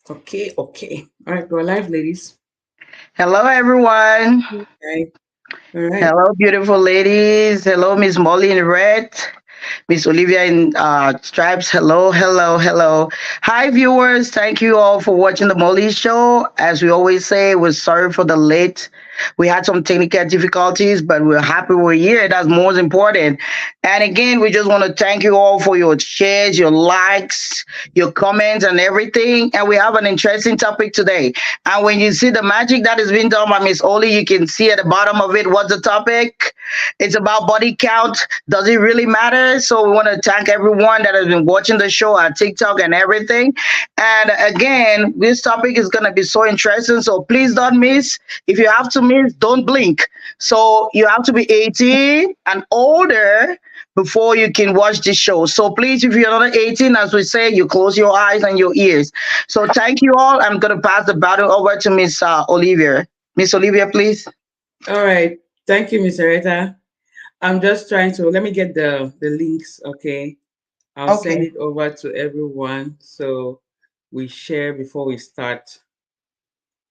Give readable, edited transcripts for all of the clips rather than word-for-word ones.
Okay, okay. All right, we're live, ladies. Hello, everyone. Okay. All right. Hello, beautiful ladies. Hello, Miss Molly in red. Miss Olivia in stripes. Hello, hello, hello. Hi, viewers. Thank you all for watching the Mollie Show. As we always say, we're sorry for the late. We had some technical difficulties, but we're happy we're here. That's most important. And again, we just want to thank you all for your shares, your likes, your comments, and everything. And we have an interesting topic today. And when you see the magic that is being done by Miss Oli, you can see at the bottom of it what's the topic. It's about body count. Does it really matter? So we want to thank everyone that has been watching the show on TikTok and everything. And again, this topic is going to be so interesting. So please don't miss. If you have to miss, don't blink. So you have to be 18 and older before you can watch this show. So please, if you're not 18, as we say, you close your eyes and your ears. So thank you all. I'm going to pass the baton over to Miss Olivia. Miss Olivia, please. All right. Thank you, Miss Areta. I'm just trying to let me get the links. Okay. I'll send Okay. it over to everyone so we share before we start.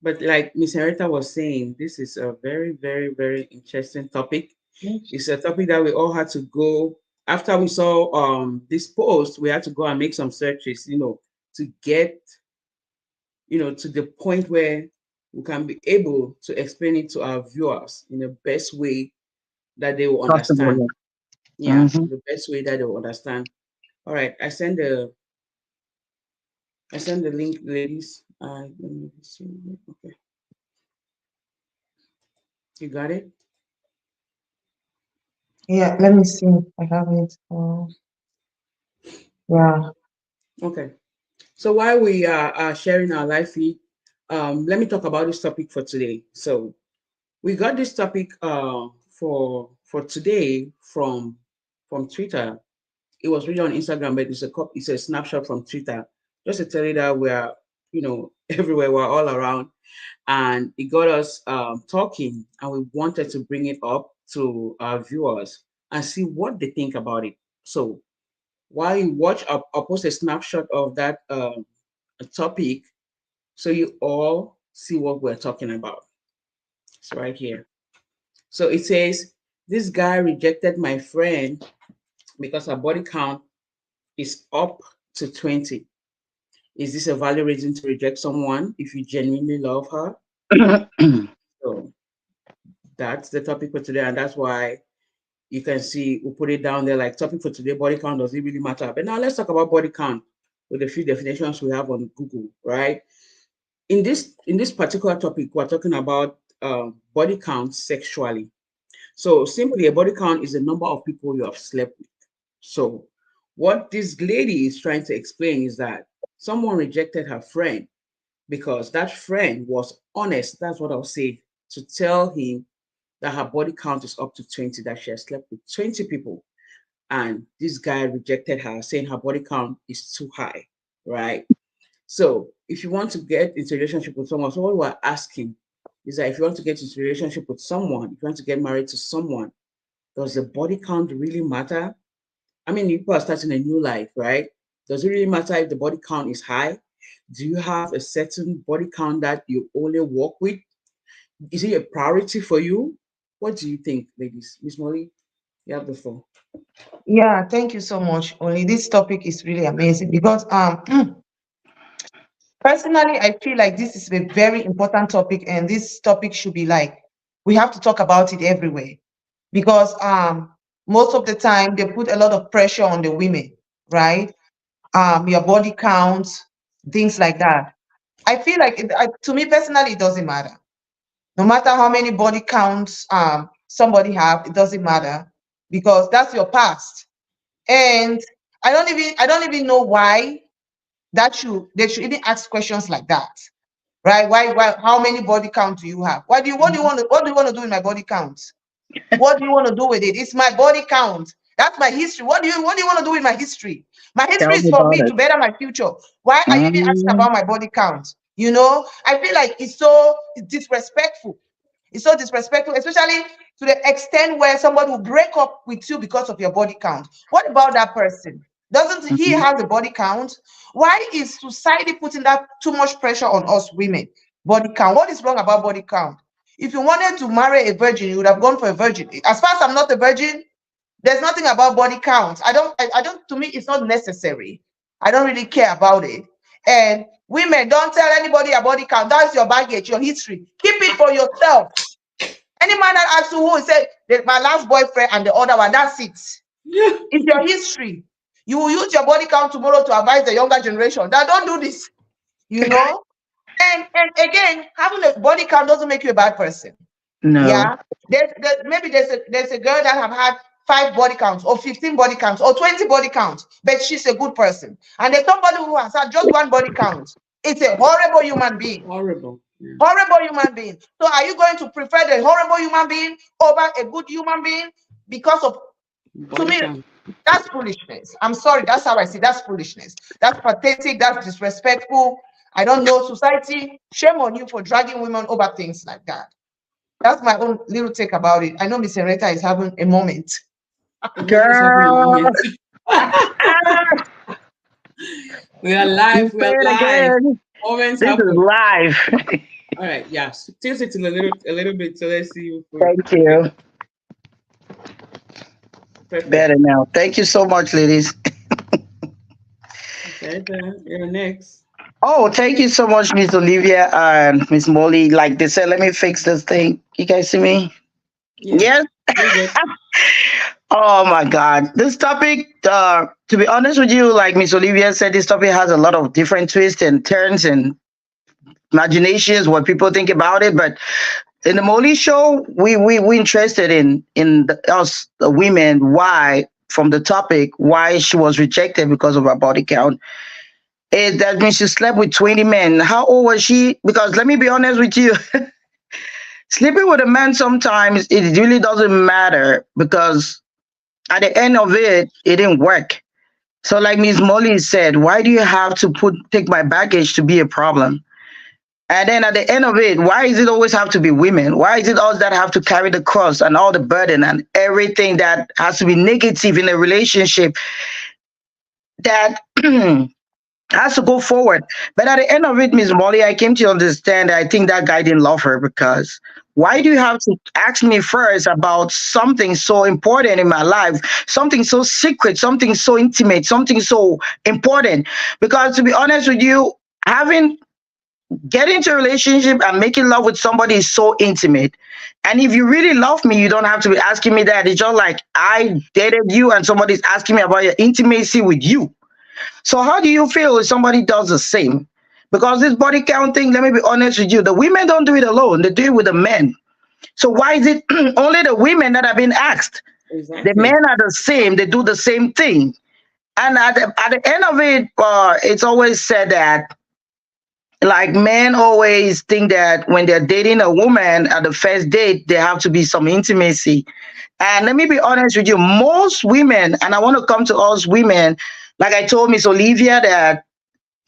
But like Miss Areta was saying, this is a very, very, very interesting topic. It's a topic that we all had to go after we saw this post. We had to go and make some searches, to get to the point where we can be able to explain it to our viewers in the best way that they will Possible. understand. Yeah, Mm-hmm. the best way that they will understand. All right, I send the link, ladies. Let me see. Okay, you got it. Yeah, let me see. I have it. Yeah. Okay. So while we are sharing our live feed, let me talk about this topic for today. So we got this topic for today from Twitter. It was really on Instagram, but it's a snapshot from Twitter. Just to tell you that we're everywhere, we're all around, and it got us talking, and we wanted to bring it up to our viewers and see what they think about it. So while you watch, I'll post a snapshot of that topic so you all see what we're talking about. It's right here. So it says this guy rejected my friend because her body count is up to 20. Is this a valid reason to reject someone if you genuinely love her? So that's the topic for today, and that's why you can see we put it down there like topic for today, body count, does it really matter? But now let's talk about body count with a few definitions we have on Google, right? In this particular topic, we're talking about body count sexually. So simply, a body count is the number of people you have slept with. So what this lady is trying to explain is that someone rejected her friend because that friend was honest. That's what I'll say, to tell him that her body count is up to 20, that she has slept with 20 people. And this guy rejected her, saying her body count is too high, right? So if you want to get into a relationship with someone, so what we're asking is that if you want to get into a relationship with someone, if you want to get married to someone, does the body count really matter? I mean, people are starting a new life, right? Does it really matter if the body count is high? Do you have a certain body count that you only work with? Is it a priority for you? What do you think, ladies? Miss Molly, you have the floor. Yeah, thank you so much. Only this topic is really amazing because personally I feel like this is a very important topic, and this topic should be like we have to talk about it everywhere because most of the time they put a lot of pressure on the women, right? Your body count, things like that. I feel like to me personally, it doesn't matter. No matter how many body counts somebody have, it doesn't matter because that's your past. And I don't even know why they should even ask questions like that. Right? Why how many body count do you have? What do you want to do with my body count? What do you want to do with it? It's my body count. That's my history. What do you want to do with my history? My history Tell is me for about me it. to better my future. Why are you even asking Mm, about my body count? I feel like it's so disrespectful. It's so disrespectful, especially to the extent where somebody will break up with you because of your body count. What about that person? Doesn't he Mhm. have a body count? Why is society putting that too much pressure on us women? Body count. What is wrong about body count? If you wanted to marry a virgin, you would have gone for a virgin. As far as I'm not a virgin, there's nothing about body count. I don't, to me, it's not necessary. I don't really care about it. And women, don't tell anybody your body count. That's your baggage, your history. Keep it for yourself. Any man that asks you who is say that my last boyfriend and the other one, that's it. Yeah. It's your history. You will use your body count tomorrow to advise the younger generation that don't do this, you know. And again, having a body count doesn't make you a bad person. No. Yeah, maybe there's a girl that have had 5 body counts or 15 body counts or 20 body counts, but she's a good person. And there's somebody who has had just 1 body count. It's a horrible human being. Horrible. Yeah. Horrible human being. So are you going to prefer the horrible human being over a good human being because of, to Body me, count. that's foolishness. I'm sorry, that's how I see. That's foolishness. That's pathetic. That's disrespectful. I don't know society. Shame on you for dragging women over things like that. That's my own little take about it. I know Miss Henrietta is having a moment. Everybody's having a Girl, moment. We are you live. We say are it live. again. Moments This is happen. live. All right. Yeah. Tilt it a little bit. So let's see if we Thank you. perfect. Better now. Thank you so much, ladies. Okay. Then you're next. Oh, thank you so much, Miss Olivia and Miss Molly. Like they said, let me fix this thing. You guys see me? Yeah. Yes. Very good. Oh my God. This topic, to be honest with you, like Miss Olivia said, this topic has a lot of different twists and turns and imaginations, what people think about it. But in the Molly show, we interested in us the women, why from the topic, why she was rejected because of her body count. That means she slept with 20 men. How old was she? Because let me be honest with you, sleeping with a man sometimes it really doesn't matter because at the end of it, it didn't work. So, like Miss Molly said, why do you have to take my baggage to be a problem? And then at the end of it, why does it always have to be women? Why is it us that have to carry the cross and all the burden and everything that has to be negative in a relationship that has to go forward? But at the end of it, Miss Molly, I came to understand that I think that guy didn't love her because why do you have to ask me first about something so important in my life, something so secret, something so intimate, something so important? Because to be honest with you, having getting into a relationship and making love with somebody is so intimate. And if you really love me, you don't have to be asking me that. It's just like I dated you and somebody's asking me about your intimacy with you. So how do you feel if somebody does the same? Because this body count thing, let me be honest with you, the women don't do it alone. They do it with the men. So why is it only the women that have been asked? The men Exactly. are the same. They do the same thing. And at the end of it, it's always said that like men always think that when they're dating a woman at the first date, there have to be some intimacy. And let me be honest with you, most women, and I want to come to us women, like I told Miss Olivia, that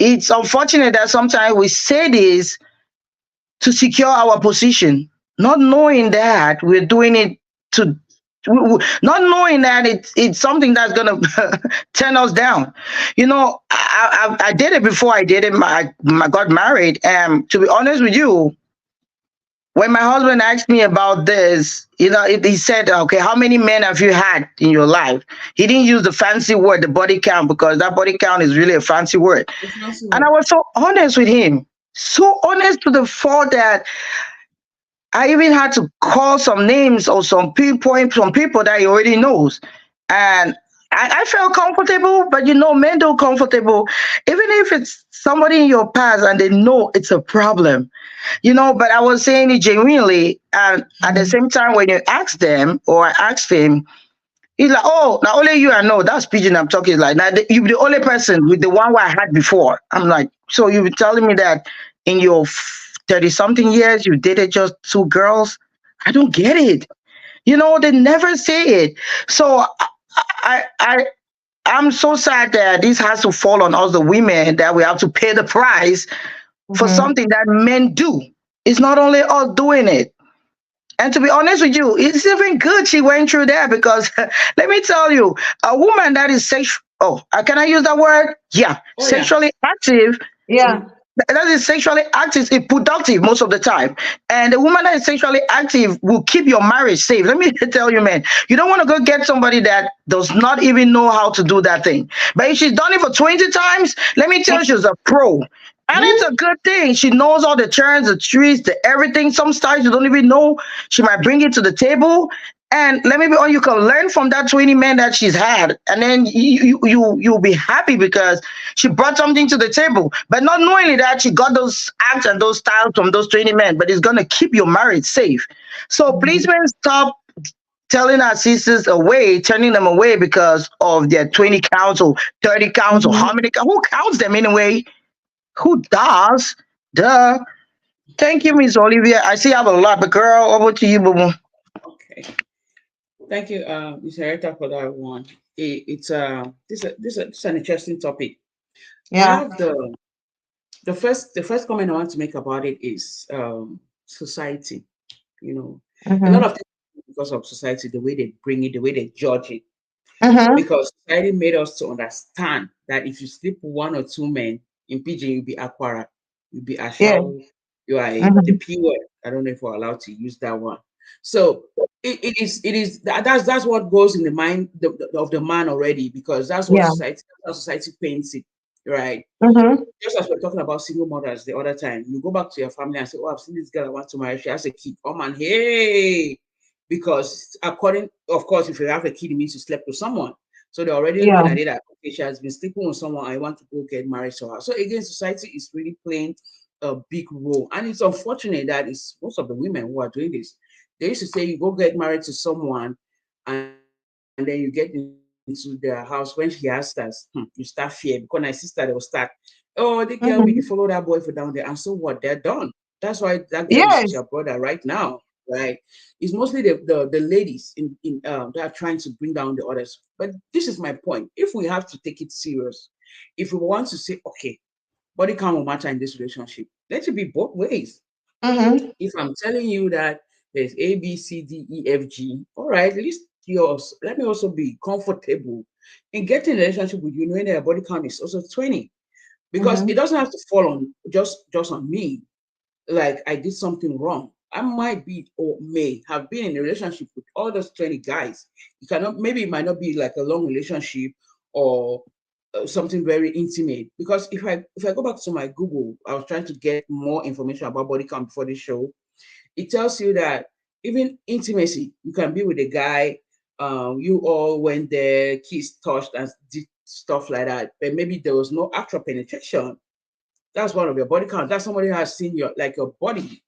it's unfortunate that sometimes we say this to secure our position, not knowing that we're doing it to not knowing that it's something that's gonna turn us down. You know, I did it before I did it. My got married, and to be honest with you, when my husband asked me about this, you know, he said, "Okay, how many men have you had in your life?" He didn't use the fancy word, the body count, because that body count is really a fancy word. It's not so And I what. was so honest with him, so honest to the fault that I even had to call some names or some pinpoint some people that he already knows. And I felt comfortable, but you know, men don't comfortable, even if it's somebody in your past and they know it's a problem, you know. But I was saying it genuinely. And at the Mhm. same time, when you ask them or I asked him, he's like, "Oh, not only you, I know that's pigeon I'm talking." Like, now you're the only person with the one who I had before. I'm like, so you were telling me that in your 30 something years, you dated just 2 girls? I don't get it. You know, they never say it. So I, I, I'm so sad that this has to fall on us, the women, that we have to pay the price for Mhm. something that men do. It's not only us doing it. And to be honest with you, it's even good she went through that because let me tell you, a woman that is can I use that word? Yeah, Oh yeah. sexually active. Yeah. That is sexually active is productive most of the time. And the woman that is sexually active will keep your marriage safe. Let me tell you, man, you don't want to go get somebody that does not even know how to do that thing. But if she's done it for 20 times, let me tell you, she's a pro. And it's Woo. a good thing. She knows all the turns, the trees, the everything. Some styles you don't even know. She might bring it to the table. And let me be on, you can learn from that 20 men that she's had. And then you'll be happy because she brought something to the table. But not knowing that she got those acts and those styles from those 20 men, but it's gonna keep your marriage safe. So please, Mhm. men, stop telling our sisters away, turning them away because of their 20 counts or 30 counts or Mhm. how many who counts them anyway? Who does? Duh. Thank you, Miss Olivia. I see you have a lot, but girl, over to you, boo boo. Okay. Thank you, Ms. Herita, for that one. It's this is an interesting topic. I Yeah. have the first comment I want to make about it is society. You know, a lot Mhm. of things because of society, the way they bring it, the way they judge it. Mhm. Because society made us to understand that if you sleep with one or two men in Pidgin, you'll be Aquara, you'll be Yeah. Ashao, you are the Mhm. P word. I don't know if we're allowed to use that one. So that's what goes in the mind of the man already, because Yeah. that's how society paints it, right? Mhm. Just as we're talking about single mothers the other time, you go back to your family and say, "Oh, I've seen this girl I want to marry. She has a kid. Oh man, hey!" Because according, of course, if you have a kid, it means you slept with someone. So they're already Yeah. looking at it that okay, she has been sleeping with someone. I want to go get married to her. So again, society is really playing a big role, and it's unfortunate that it's most of the women who are doing this. They used to say you go get married to someone, and then you get into their house when she has us. You start fear because my sister they will start. Oh, the girl we follow that boy for Mhm. down there, and so what? They're done. That's why that girl is with your brother Yes. right now, right? It's mostly the ladies in that are trying to bring down the others. But this is my point. If we have to take it serious, if we want to say, okay, body count will matter in this relationship, let it be both ways. Mhm. If I'm telling you that there's A, B, C, D, E, F, G, all right, list yours. Let me also be comfortable in getting a relationship with you, knowing that your body count is also 20. Because it Mhm. doesn't have to fall on just on me, like I did something wrong. I might be or may have been in a relationship with all those 20 guys. You cannot, maybe it might not be like a long relationship or something very intimate. Because if I go back to my Google, I was trying to get more information about body count before the show. It tells you that even intimacy, you can be with a guy, you all went there, kissed, touched, and did stuff like that. But maybe there was no actual penetration. That's one of your body count. That's somebody who has seen your body,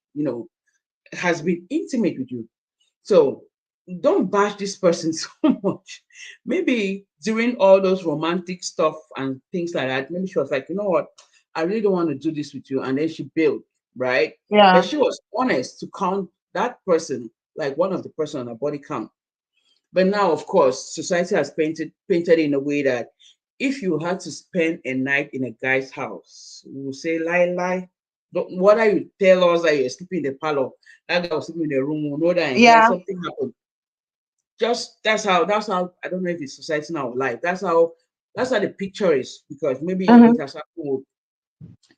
has been intimate with you. So don't bash this person so much. Maybe during all those romantic stuff and things like that, maybe she was like, you know what, I really don't want to do this with you. And then she bailed, right? But Yeah. she was honest to count that person like one of the person on her body count. But now, of course, society has painted in a way that if you had to spend a night in a guy's house, we will say lie lie. Whether you tell us that you're sleeping in the parlor, that guy was sleeping in the room, we know that in here Yeah. something happened. Just that's how I don't know if it's society now or life. That's how the picture is, because maybe it Mhm. has happened with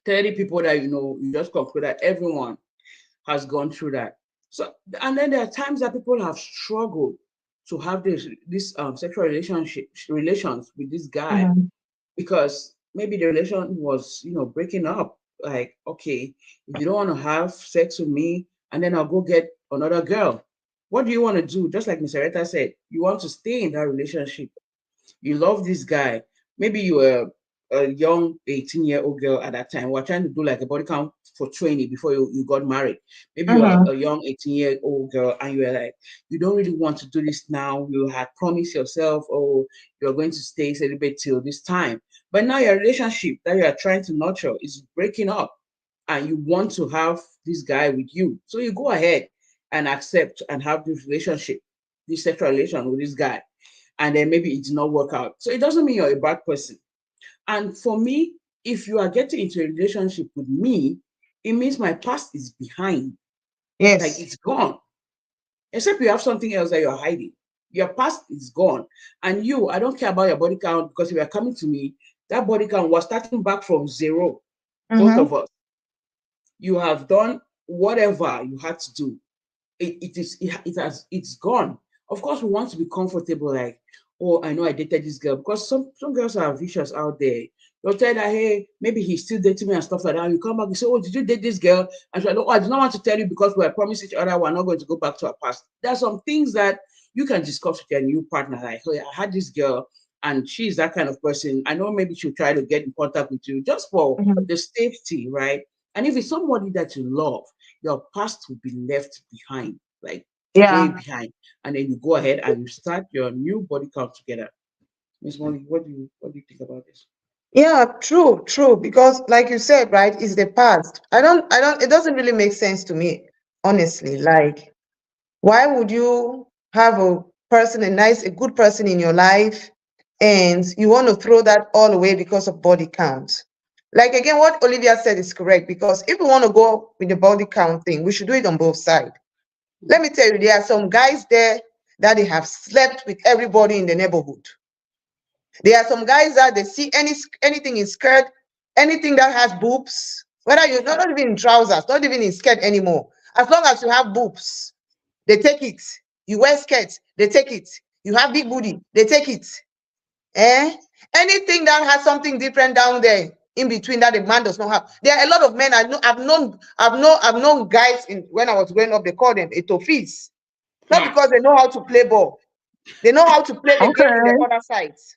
30 people that you just conclude that everyone has gone through that. So, and then there are times that people have struggled to have this sexual relations with this guy, Mhm. because maybe the relation was breaking up. Like, okay, if you don't want to have sex with me, and then I'll go get another girl. What do you want to do? Just like Miss Areta said, you want to stay in that relationship. You love this guy. Maybe you were a young 18-year-old girl at that time. We're trying to do like a body count for 20 before you got married. Maybe you are Mhm. a young 18-year-old girl and you were like, you don't really want to do this now. You had promised yourself, oh, you're going to stay celibate till this time. But now your relationship that you are trying to nurture is breaking up and you want to have this guy with you. So you go ahead and accept and have this relationship, this sexual relation with this guy, and then maybe it did not work out. So it doesn't mean you're a bad person. And for me, if you are getting into a relationship with me, it means my past is behind, like Yes. it's gone. Except you have something else that you're hiding. Your past is gone. And you, I don't care about your body count, because if you're coming to me, that body count was starting back from zero. Both Mm-hmm. of us. You have done whatever you had to do. It's gone. Of course, we want to be comfortable, like, oh, I know I dated this girl, because some girls are vicious out there. They'll tell that, hey, maybe he's still dating me and stuff like that. And you come back and say, oh, did you date this girl? And she's like, oh, I do not want to tell you because we promised each other we're not going to go back to our past. There are some things that you can discuss with your new partner, like, hey, I had this girl and she's that kind of person. I know maybe she'll try to get in contact with you just for Mm-hmm. the safety, right? And if it's somebody that you love, your past will be left behind, like way Yeah. behind. And then you go ahead and you start your new body count together. Miss Molly, what do you think about this? Yeah, true, true. Because like you said, right, it's the past. I don't, it doesn't really make sense to me, honestly. Like, why would you have a person, a good person in your life, and you want to throw that all away because of body count? Like, again, what Olivia said is correct, because if we want to go with the body count thing, we should do it on both sides. Let me tell you, there are some guys there that they have slept with everybody in the neighborhood. There are some guys that they see anything in skirt, anything that has boobs, whether you're not even in trousers, not even in skirt anymore. As long as you have boobs, they take it. You wear skirts, they take it. You have big booty, they take it. Eh? Anything that has something different down there in between that the man does not have. There are a lot of men I know. I've known guys in when I was growing up. They call them etofis, not Ha! because they know how to play ball. They know how to play the game in the Okay. other sides.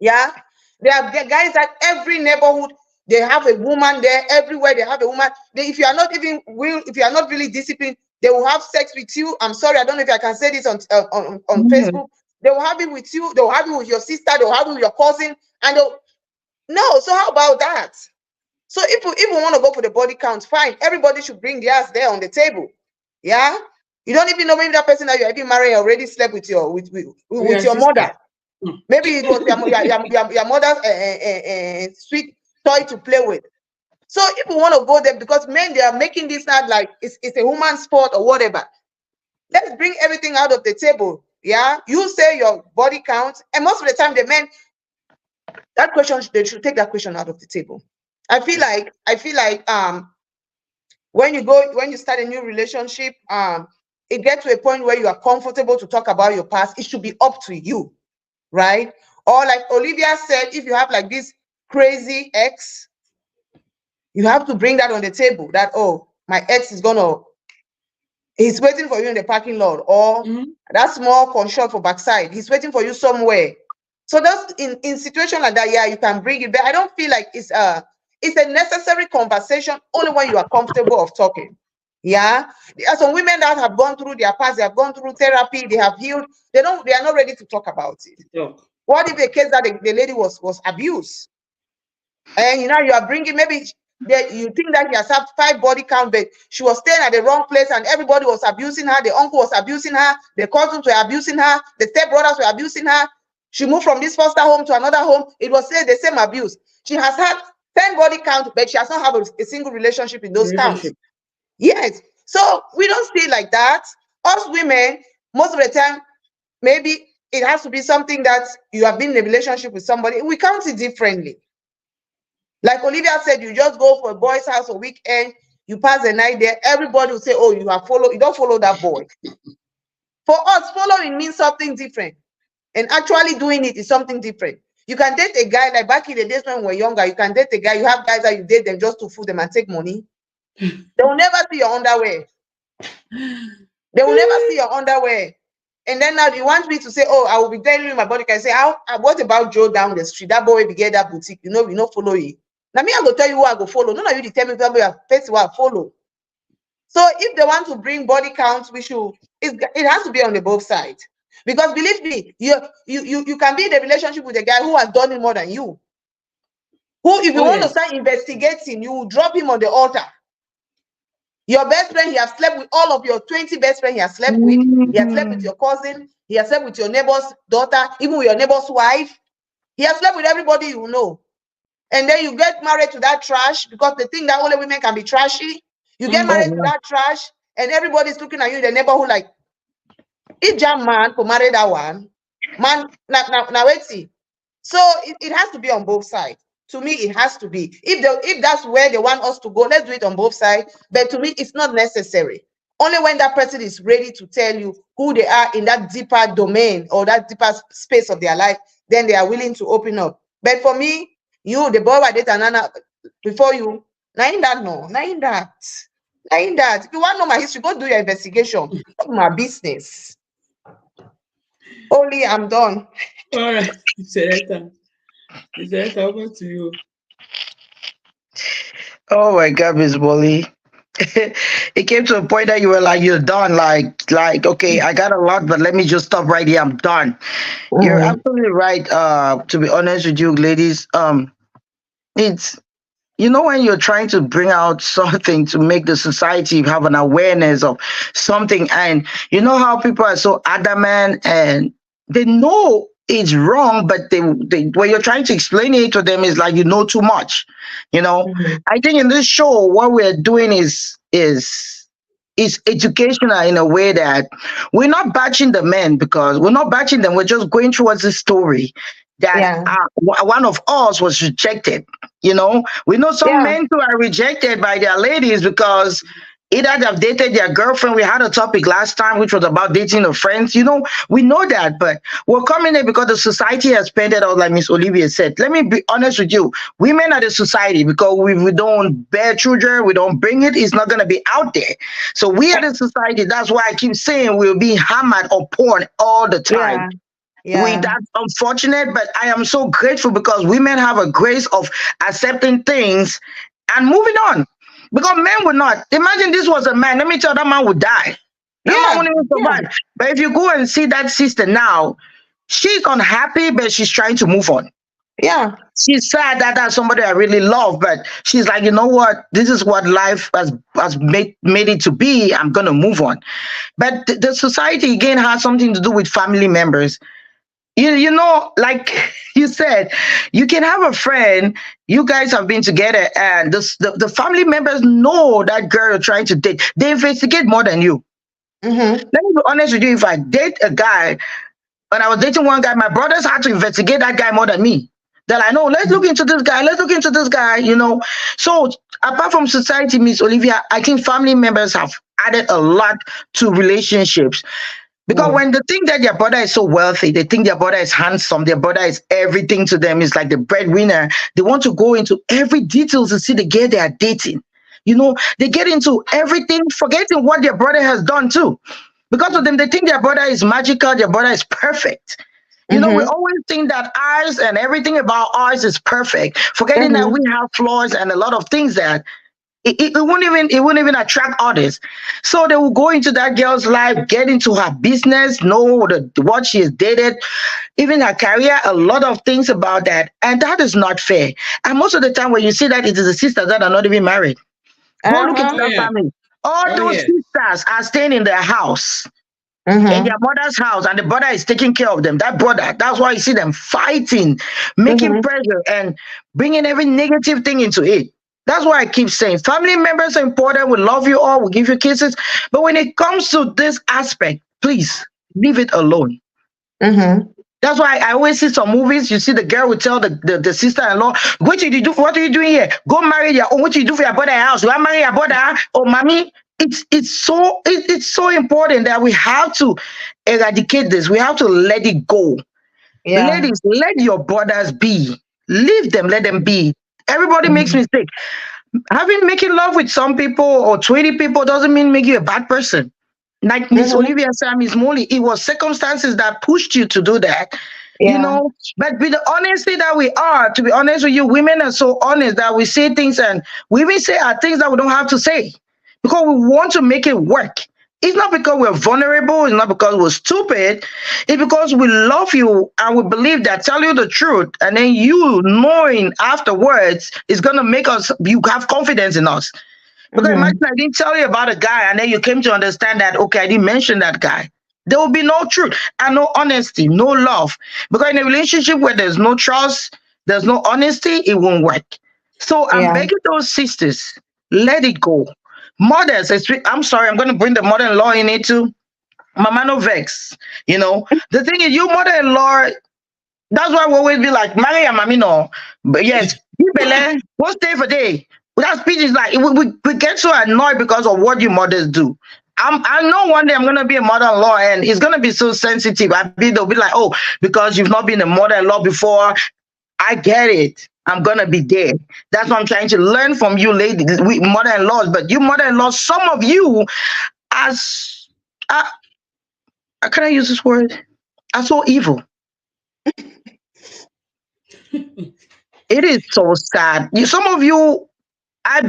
Yeah, there are guys that every neighborhood they have a woman there. Everywhere they have a woman. If you are not even will, if you are not really disciplined, they will have sex with you. I'm sorry, I don't know if I can say this on Mhm. Facebook. They will have it with you. They will have it with your sister. They will have it with your cousin. And they'll, no. So how about that? So if we want to go for the body count, fine. Everybody should bring theirs there on the table. Yeah. You don't even know maybe that person that you're even married already slept with with Yeah, your sister. mother. Hmm. Maybe it was your mother's sweet toy to play with. So if we want to go there, because men they are making this not like it's a woman sport or whatever. Let's bring everything out of the table. Yeah, you say your body count, and most of the time the men that question they should take that question out of the table. I feel like when you start a new relationship, it gets to a point where you are comfortable to talk about your past. It should be up to you, right? Or like Olivia said, if you have like this crazy ex, you have to bring that on the table that, oh, my ex is gonna, he's waiting for you in the parking lot, or Mhm. that small construct for backside, he's waiting for you somewhere. So that's in situation like that, yeah, you can bring it, but I don't feel like it's a necessary conversation only when you are comfortable of talking. Yeah, there are some women that have gone through their past, they have gone through therapy, they have healed, they are not ready to talk about it. Talk. What if the case that the lady was abused, and you are bringing maybe that you think that she has had 5 body count, but she was staying at the wrong place and everybody was abusing her. The uncle was abusing her, the cousins were abusing her, the stepbrothers were abusing her. She moved from this foster home to another home. It was still the same abuse. She has had 10 body count, but she has not had a single relationship in those counts. Relationship. Yes. So we don't see it like that. Us women, most of the time, maybe it has to be something that you have been in a relationship with somebody. We count it differently. Like Olivia said, you just go for a boy's house a weekend, you pass the night there, everybody will say, oh, you don't follow that boy. For us, following means something different. And actually doing it is something different. You can date a guy, like back in the days when we were younger, you can date a guy, you have guys that you date them just to fool them and take money. They will never see your underwear. They will never see your underwear. And then now you want me to say, oh, I will be telling you my body can say, what about Joe down the street? That boy will get that boutique. We not follow it. Now me, I go tell you who I go follow. None of you determine first who I follow. So if they want to bring body counts, it has to be on the both sides. Because believe me, you can be in a relationship with a guy who has done it more than you. Who, if you Oh want to yes. start investigating, you will drop him on the altar. Your best friend, he has slept with all of your 20 best friends he has slept with. He has slept with Mhm. your cousin. He has slept with your neighbor's daughter, even with your neighbor's wife. He has slept with everybody you know. And then you get married to that trash because they think that only women can be trashy. You get Mm. Oh married to no. that trash, and everybody's looking at you in the neighborhood like If jam man for marry that one, man, now wait see. So it has to be on both sides. To me, it has to be. If that's where they want us to go, let's do it on both sides. But to me, it's not necessary. Only when that person is ready to tell you who they are in that deeper domain or that deeper space of their life, then they are willing to open up. But for me, you, the boy I date Nana before you, nine that no, nine that. Nine that. If you want to know my history, go do your investigation. Not my business. Only I'm done. All right, Selecta. Selecta, over to you. Oh my God, Miss Molly. It came to a point that you were like, you're done. Like, okay, I got a lot, but let me just stop right here. I'm done. You're Mhm. absolutely right. To be honest with you, ladies, it's when you're trying to bring out something to make the society have an awareness of something, and you know how people are so adamant and they know it's wrong, but they when you're trying to explain it to them, is like you know too much. Mhm. I think in this show, what we're doing is educational in a way that we're not batching the men, because we're not batching them. We're just going towards the story that Yeah. one of us was rejected. We know some Yeah. men who are rejected by their ladies because either they've dated their girlfriend. We had a topic last time which was about dating a friends. We know that, but we're coming in because the society has painted out, like Miss Olivia said. Let me be honest with you. Women are the society, because we don't bear children, we don't bring it, it's not going to be out there. So we are the society. That's why I keep saying we're being hammered or porn all the time. Yeah. Yeah. That's unfortunate, but I am so grateful because women have a grace of accepting things and moving on. Because men would not. Imagine this was a man. Let me tell you, that man would die. That man Yeah. wouldn't even Yeah. survive. But if you go and see that sister now, she's unhappy, but she's trying to move on. Yeah. She's sad that that's somebody I really love, but she's like, you know what? This is what life has made it to be. I'm gonna move on. But the society again has something to do with family members. Like you said, you can have a friend, you guys have been together, and the family members know that girl you're trying to date. They investigate more than you. Mm-hmm. Let me be honest with you. If I date a guy, when I was dating one guy, my brothers had to investigate that guy more than me. They're like, no, let's look into this guy. Let's look into this guy. So apart from society, Miss Olivia, I think family members have added a lot to relationships. Because Mm. when they think that their brother is so wealthy, they think their brother is handsome, their brother is everything to them, is like the breadwinner. They want to go into every details to see the girl they are dating. They get into everything, forgetting what their brother has done too. Because of them, they think their brother is magical, their brother is perfect. We Mm-hmm. always think that ours and everything about ours is perfect, forgetting that Mm-hmm. we have flaws and a lot of things that it wouldn't even attract others. So they will go into that girl's life, get into her business, know what she has dated, even her career, a lot of things about that. And that is not fair. And most of the time when you see that, it is the sisters that are not even married. Go look into Uh-huh. Oh that yeah. family. All Oh those yeah. sisters are staying in their house, in Mm-hmm. their mother's house, and the brother is taking care of them. That brother, that's why you see them fighting, making Mm-hmm. pressure, and bringing every negative thing into it. That's why I keep saying family members are important. We love you all, we give you kisses. But when it comes to this aspect, please leave it alone. Mm-hmm. That's why I always see some movies. You see the girl will tell the sister-in-law, what did you do? What are you doing here? Go marry your own. What do you do for your brother house? You want to marry your brother? Huh? Oh, mommy. It's so important that we have to eradicate this. We have to let it go. Yeah. Ladies, let your brothers be. Leave them, let them be. Everybody makes Mm-hmm. mistakes. Having making love with some people or 20 people doesn't mean make you a bad person. Like Miss Mm-hmm. Olivia said, Miss Molly, it was circumstances that pushed you to do that. You Yeah. know, but with the honesty that we are, to be honest with you, women are so honest that we say things, and we even say things that we don't have to say because we want to make it work. It's not because we're vulnerable, it's not because we're stupid, it's because we love you and we believe that tell you the truth, and then you knowing afterwards is gonna make us you have confidence in us. Because Mm-hmm. imagine I didn't tell you about a guy and then you came to understand that, okay, I didn't mention that guy. There will be no truth and no honesty, no love. Because in a relationship where there's no trust, there's no honesty, it won't work. So I'm Yeah. begging those sisters, let it go. Mothers, I'm sorry, I'm going to bring the mother in law in it too. Mama no vex. The thing is, you mother-in-law, that's why we always be like, marry your mommy, no. But yes, you bele, go stay for day. That speech is like, we get so annoyed because of what you mothers do. I know one day I'm gonna be a mother-in-law and it's gonna be so sensitive. They'll be like, oh, because you've not been a mother-in-law before. I get it. I'm gonna be there. That's what I'm trying to learn from you, ladies, we mother-in-laws. But you mother-in-laws, some of you, as uh, can I use this word? Are so evil. It is so sad. Some of you, I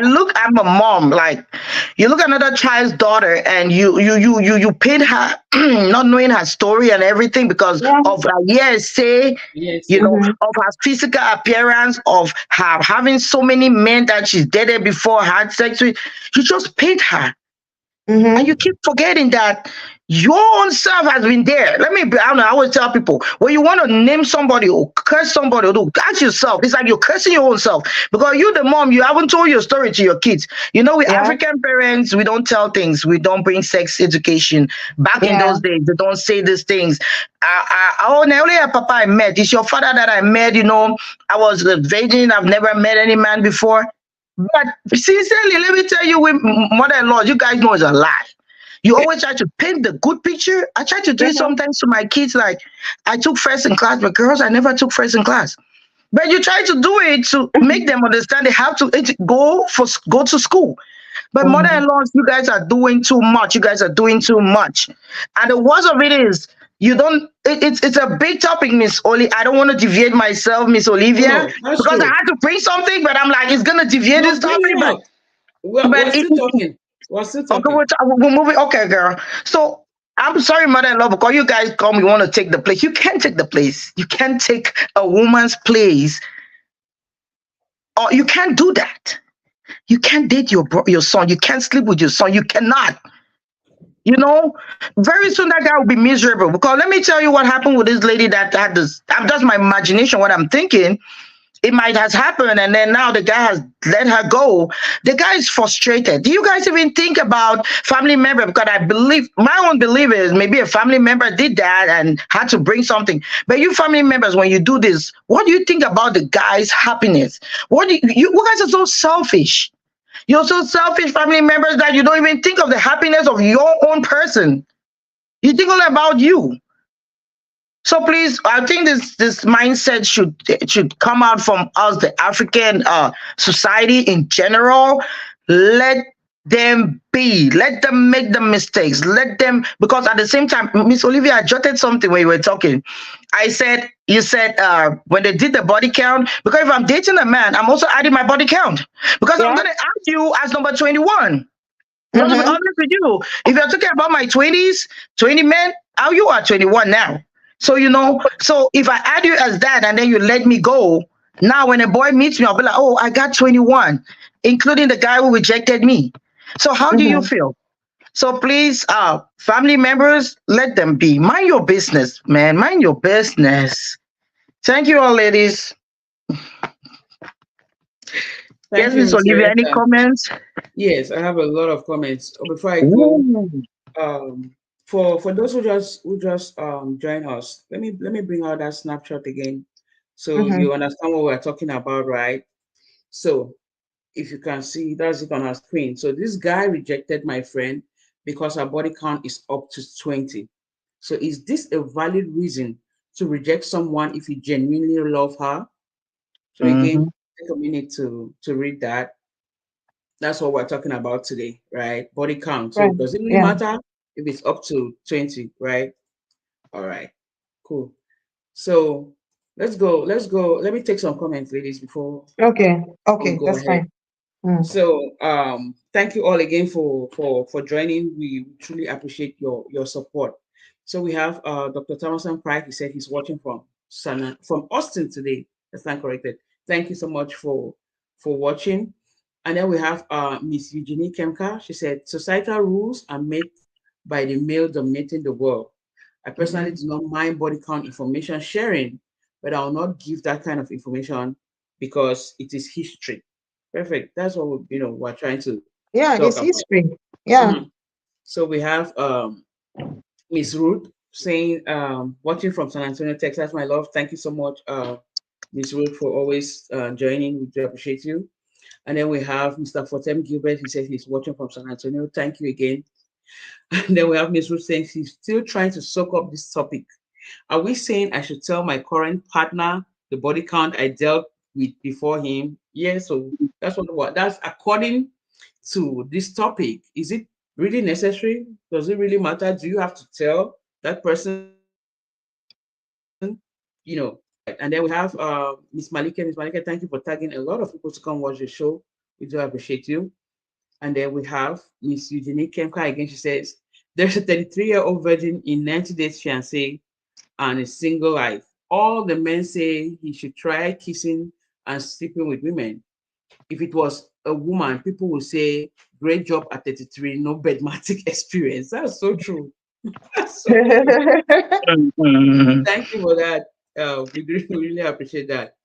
look at my mom like, you look at another child's daughter and you paint her not knowing her story and everything because Yeah. of her say, Yes, yes. Mm-hmm. of her physical appearance, of her having so many men that she's dated before, had sex with. You just paint her. And you Mm-hmm. keep forgetting that your own self has been there. I don't know, I always tell people, when you want to name somebody or curse somebody, or ask yourself, it's like you're cursing your own self. Because you, the mom, you haven't told your story to your kids. We Yeah. African parents, we don't tell things. We don't bring sex education. Back in Yeah. those days, they don't say these things. Oh, the only papa I met, it's your father that I met, I was a virgin, I've never met any man before. But sincerely, let me tell you, with mother-in-law, you guys know it's a lie. You always try to paint the good picture. I try to do it Yeah. sometimes to my kids, like I took first in class, but girls, I never took first in class. But you try to do it to make them understand they have to go to school. But Mm-hmm. mother-in-laws, you guys are doing too much. You guys are doing too much. And the worst of it is, you don't. It's a big topic, Miss Oli. I don't want to deviate myself, Miss Olivia, No, that's because I true. had to bring something. But I'm like, it's gonna deviate this No, bring topic. it But out. We're but still talking. We're still okay, talking. we're moving. Okay, girl. So I'm sorry, mother-in-law, because you guys come, you want to take the place. You can't take the place. You can't take a woman's place, or you can't do that. You can't date your son. You can't sleep with your son. You cannot. Very soon that guy will be miserable. Because let me tell you what happened with this lady that had this. I'm just my imagination, what I'm thinking. It might has happened, and then now the guy has let her go. The guy is frustrated. Do you guys even think about family member? Because I believe, my own belief is, maybe a family member did that and had to bring something. But you family members, when you do this, what do you think about the guy's happiness? You guys are so selfish. You're so selfish, family members, that you don't even think of the happiness of your own person. You think only about you. So please, I think this mindset should come out from us, the African society in general. Let them be. Let them make the mistakes. Let them, because at the same time, Miss Olivia, I jotted something when you were talking. You said when they did the body count, because if I'm dating a man, I'm also adding my body count because I'm Yeah. gonna add you as number 21. Not to be Mm-hmm. honest with you, if you're talking about my 20s, 20 men, how you are 21 now. So, so if I add you as that and then you let me go, now when a boy meets me, I'll be like, oh, I got 21, including the guy who rejected me. So how do you Mm-hmm. feel? So please, family members, let them be. Mind your business, man. Mind your business. Thank you all, ladies. Thank Yes, you, Miss Miss Olivia, any Loretta. comments? Yes, I have a lot of comments. Before I go, Ooh. um, for those who just join us, let me bring out that snapshot again, so Mm-hmm. you understand what we're talking about, right? So if you can see, that's it on our screen. So this guy rejected my friend because her body count is up to 20. So is this a valid reason to reject someone if you genuinely love her? So again, Mhm. take a minute to read that. That's what we're talking about today, right? Body count. So Right. does it really Yeah. matter if it's up to 20, right? All right, cool. So let's go. Let's go. Let me take some comments, ladies, before Okay. we Okay. go That's ahead. fine. Mm. So thank you all again for joining. We truly appreciate your support. So we have Dr. Thomason Pride. He said he's watching from Austin today. That's not corrected. Thank you so much for watching. And then we have Miss Eugenie Kemka. She said societal rules are made by the male dominating the world. I personally Mm-hmm. do not mind body count information sharing, but I will not give that kind of information because it is history. Perfect. That's what we're trying to Yeah, talk it's about. history. Yeah. Mhm. So we have Miss Ruth saying, watching from San Antonio, Texas, my love. Thank you so much, Miss Ruth, for always joining. We do appreciate you. And then we have Mr. Fortem Gilbert. He says he's watching from San Antonio. Thank you again. And then we have Miss Ruth saying she's still trying to soak up this topic. Are we saying I should tell my current partner the body count I dealt with before him? Yeah, so that's according to this topic. Is it really necessary? Does it really matter? Do you have to tell that person? All right. And then we have Miss Malika. Miss Malika, thank you for tagging a lot of people to come watch the show. We do appreciate you. And then we have Miss Eugenie Kemka again. She says there's a 33-year-old virgin in 90 days fiancé and a single life. All the men say he should try kissing and sleeping with women. If it was a woman, people would say, great job at 33, no bedmatic experience. That's so true. That's so true. Mhm. Thank you for that. We really appreciate that.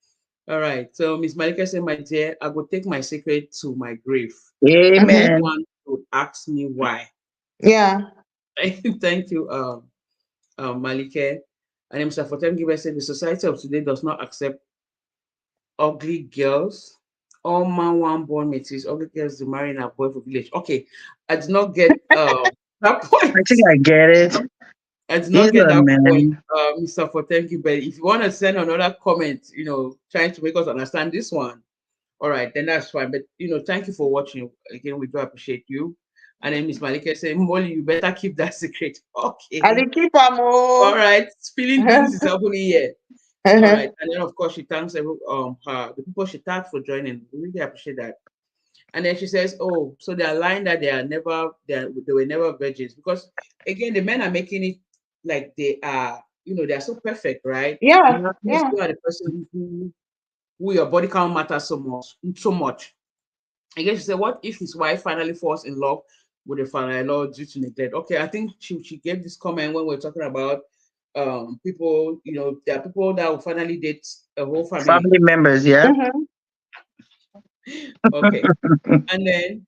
All right. So Miss Malika said, my dear, I will take my secret to my grave. Mhm. Amen. One would ask me why. Yeah. Thank you, Malike. And then Mr. Fortem Giver said the society of today does not accept ugly girls. All man one born metis, ugly girls to marry in a boy for village. Okay, I did not get that I point. think I get it. I did He's not get a that point, man. Mr. Fortem Giver. If you want to send another comment, trying to make us understand this one, all right, then that's fine. But thank you for watching. Again, we do appreciate you. And then Miss Malika said, Molly, you better keep that secret. I Okay. dey keep am All oh. right. Spilling beans is happening here. All right. And then of course she thanks her the people she tagged for joining. We really appreciate that. And then she says, oh, so they're lying that they were never virgins. Because again, the men are making it like they are, they're so perfect, right? Yeah, Yeah. Yes, yeah. you are the person who your body count matters so much, so much. I guess she said, what if his wife finally falls in love with a father-in-law due to neglect? Okay, I think she gave this comment when we are talking about people, there are people that will finally date a whole family. Family members, yeah. Mhm. Okay. And then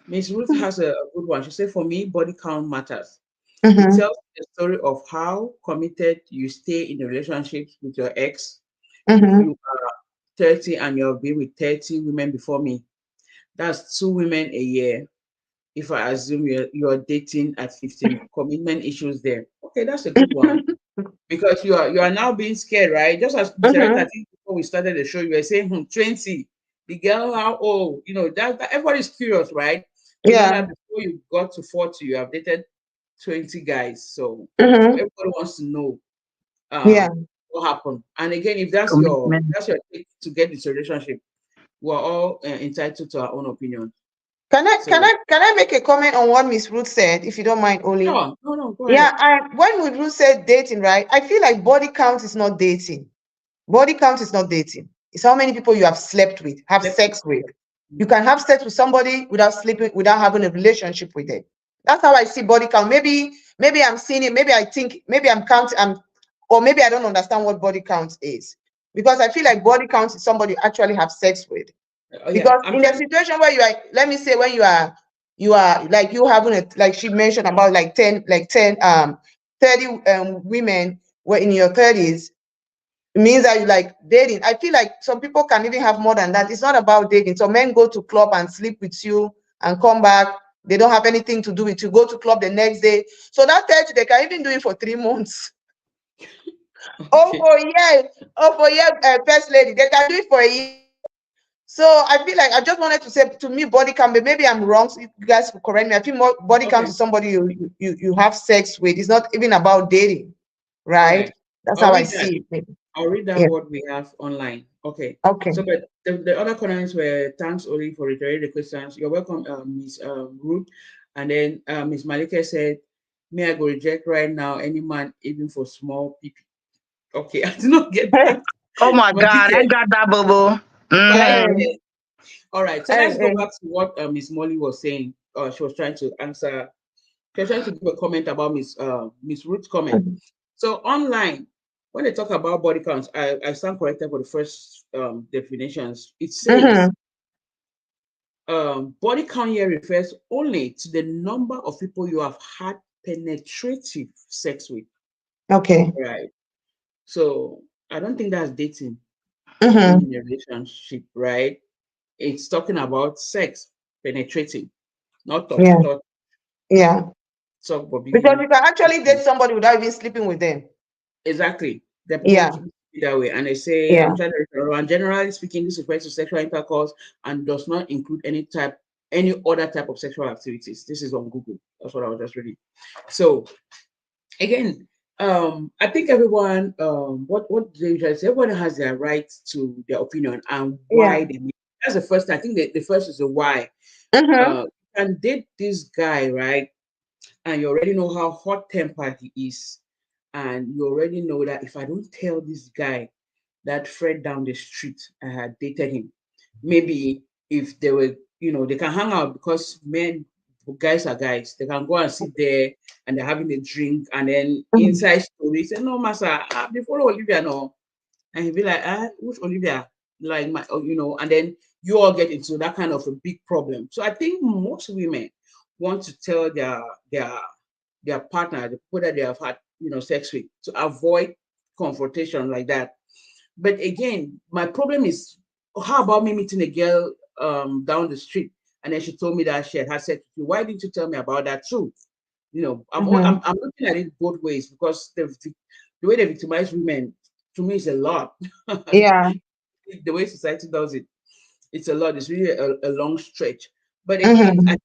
Miss Ruth has a good one. She said, for me, body count matters. It Mhm. tells the story of how committed you stay in the relationships with your ex. If you Mhm. are 30 and you've been with 30 women before me, that's two women a year. If I assume you're dating at 15, commitment issues there. Okay, that's a good one. Because you are now being scared, right? Just as Mr. Rita, I Mhm. think before we started the show, you were saying 20. The girl how old? That everybody's curious, right? To know Yeah. that before you got to 40, you have dated 20 guys. So Mhm. everybody wants to know Yeah. what happened. And again, if that's your Commitment. take to get this relationship, we're all entitled to our own opinion. Can I can So I can I make a comment on what Miss Ruth said, if you don't mind, Oli? sure, no, go Yeah, ahead. when Miss Ruth said dating, right? I feel like body count is not dating. Body count is not dating. It's how many people you have slept with, have Let sex with. You Mhm. can have sex with somebody without sleeping, without having a relationship with them. That's how I see body count. Maybe I'm seeing it. Maybe I think. Maybe I'm counting. Or maybe I don't understand what body count is, because I feel like body count is somebody you actually have sex with. Oh yeah, Because I'm in a trying. situation where you are, let me say, when you are like you having a, like she mentioned about like 10 30 women were in your 30s, it means that you like dating. I feel like some people can even have more than that. It's not about dating. Some men go to club and sleep with you and come back. They don't have anything to do with you. Go to club the next day. So that 30, they can even do it for 3 months. Oh, Okay, for a year. Oh, for a year, first lady. They can do it for a year. So I feel like I just wanted to say, to me, body count, but maybe I'm wrong. So you guys will correct me. I feel more body count okay, is somebody you have sex with. It's not even about dating, all right? right. That's I'll how I read that. see it. Maybe. I'll read that Yeah. what we have online. Okay. Okay. So, but the other comments were thanks, Oli, for reiterating the questions. You're welcome, Miss Ruth. And then Miss Malika said, "May I go reject right now any man even for small PP." Okay, I did not get that. Oh my God, I Malika, got that boo boo. Hey, Mm-hmm. yeah. All right. So hey, let's go hey. back to what Miss Molly was saying. She was trying to answer. She was trying to give a comment about Miss Ruth's comment. So online, when they talk about body counts, I stand corrected for the first definitions. It says Mm-hmm. body count here refers only to the number of people you have had penetrative sex with, Okay. right? So I don't think that's dating or being Mm-hmm. in a relationship, right? It's talking about sex, penetrating, not touch, Yeah. touch, Yeah. talk, Because Bobby. you can actually date somebody without even sleeping with them. Exactly. There are people who Yeah. keep it that way, and they say, Yeah. I'm trying to refer around. Generally speaking, this refers to sexual intercourse and does not include any other type of sexual activities. This is on Google. That's what I was just reading. So again, I think everyone, what they usually say, everyone has their right to their opinion and Yeah. why they make. That's the first. I think the first is the why. Mm-hmm. You can date this guy, right? And you already know how hot tempered he is, and you already know that if I don't tell this guy that Fred down the street I had dated him, maybe if they were, they can hang out because men, guys are guys, they can go and sit there and they're having a drink, and then Mm-hmm. inside story say, no, master, they follow Olivia, no, and he'll be like, which Olivia? Like my, and then you all get into that kind of a big problem. So I think most women want to tell their their partner, the people that they have had, sex with, to avoid confrontation like that. But again, my problem is, how about me meeting a girl down the street, and then she told me that she had had sex with you? Why didn't you tell me about that too? Mm-hmm. I'm looking at it both ways, because the way they victimize women, to me, is a lot. Yeah. The way society does it, it's a lot. It's really a long stretch. But again, I Mm-hmm. think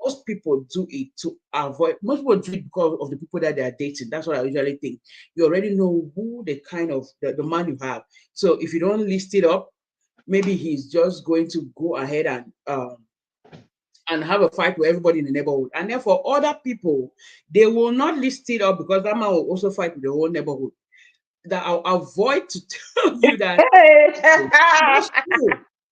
most people do it to avoid. Most people do it because of the people that they are dating. That's what I usually think. You already know who the man you have. So if you don't list it up, maybe he's just going to go ahead and have a fight with everybody in the neighborhood. And therefore, other people, they will not list it up, because that man will also fight with the whole neighborhood. That I'll avoid to tell you that. Hey. That's true.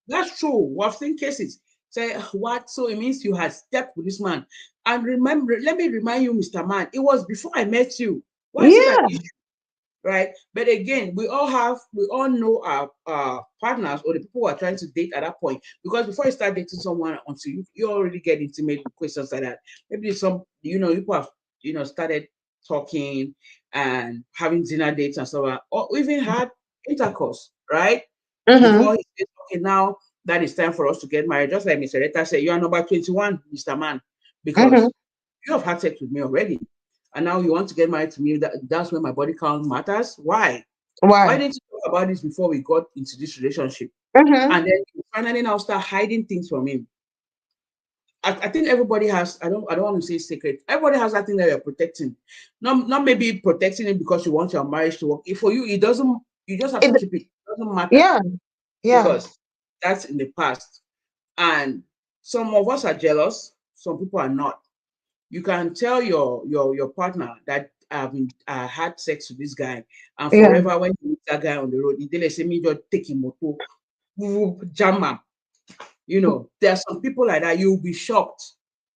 That's true. We've seen cases. Say, what? So it means you had stepped with this man. And remember, let me remind you, Mr. Man, it was before I met you. Why is it an Yeah. issue? Right? But again, we all know our partners, or the people who are trying to date at that point. Because before you start dating someone, until you already get intimate with questions like that, maybe people have, started talking and having dinner dates and so on, or even had intercourse, right? Mm-hmm. Before he says, okay, now that it's time for us to get married, just like Mr. Retta said, you are number 21, Mr. Man, Mm-hmm. because you have had sex with me already. And now you want to get married to me. That's when my body count matters. Why? Why Why? didn't you talk about this before we got into this relationship? Mm-hmm. And then you finally now start hiding things from him. I think everybody has, I don't want to say secret. Everybody has that thing that you're protecting. Not maybe protecting it because you want your marriage to work. If for you, it doesn't, you just have to It, keep it. It doesn't matter, yeah. Yeah. because that's in the past. And some of us are jealous, some people are not. You can tell your partner that I had sex with this guy, and Yeah. forever when you meet that guy on the road, they say me just take him moto, jam am. There are some people like that. You'll be shocked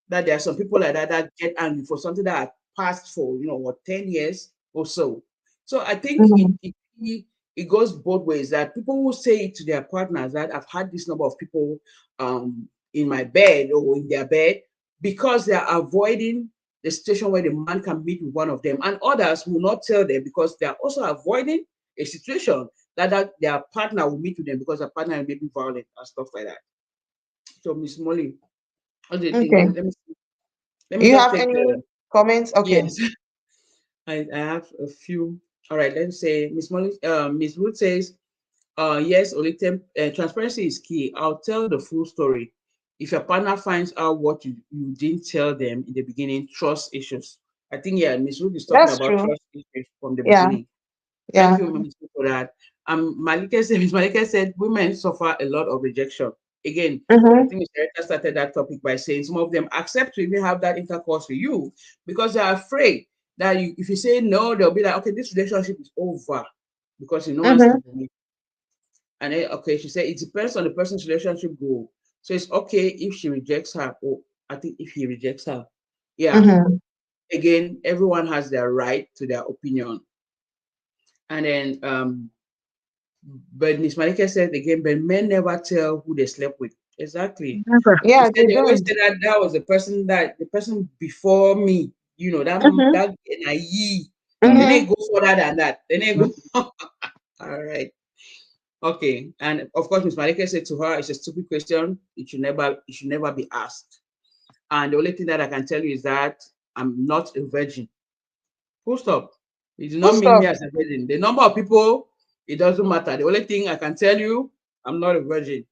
that there are some people like that that get angry for something that had passed for 10 years or so. So I think it Mm-hmm. it, it it goes both ways. That people will say to their partners that I've had this number of people in my bed or in their bed, because they are avoiding the situation where the man can meet with one of them, and others will not tell them because they are also avoiding a situation that their partner will meet with them, because their partner may be violent and stuff like that. So, Miss Molly, what do you think? Okay. Let me You just have take any the comments? Okay. yes. I have a few. All right, let's say Miss Molly, Miss Ruth says, yes, Olite, transparency is key. I'll tell the full story. If your partner finds out what you didn't tell them in the beginning, trust issues. I think, yeah, Miss Ruth is talking That's about true. trust issues from the Yeah. beginning. Thank Yeah. you, Minister, for that. Miss Malika said women suffer a lot of rejection. Again, I Mm-hmm. think Mr. Erica started that topic by saying some of them accept to even have that intercourse with you because they're afraid that if you say no, they'll be like, okay, this relationship is over because no one's Mm-hmm. sleeping with me. And then, okay, she said it depends on the person's relationship goal. So it's okay if she rejects her, or I think if he rejects her. Yeah. Mm-hmm. Again, everyone has their right to their opinion. And then but Miss Malika said again, but men never tell who they slept with. Exactly. Never. She Yeah, said they they always don't. say that was the person before me. Mm-hmm. that NIE. Then Mm-hmm. they go further than that. Then they go. All right. Okay. And of course, Miss Malika said to her, it's a stupid question. It should never be asked. And the only thing that I can tell you is that I'm not a virgin. Full stop. It does Full not mean me stop. as a virgin. The number of people, it doesn't matter. The only thing I can tell you, I'm not a virgin.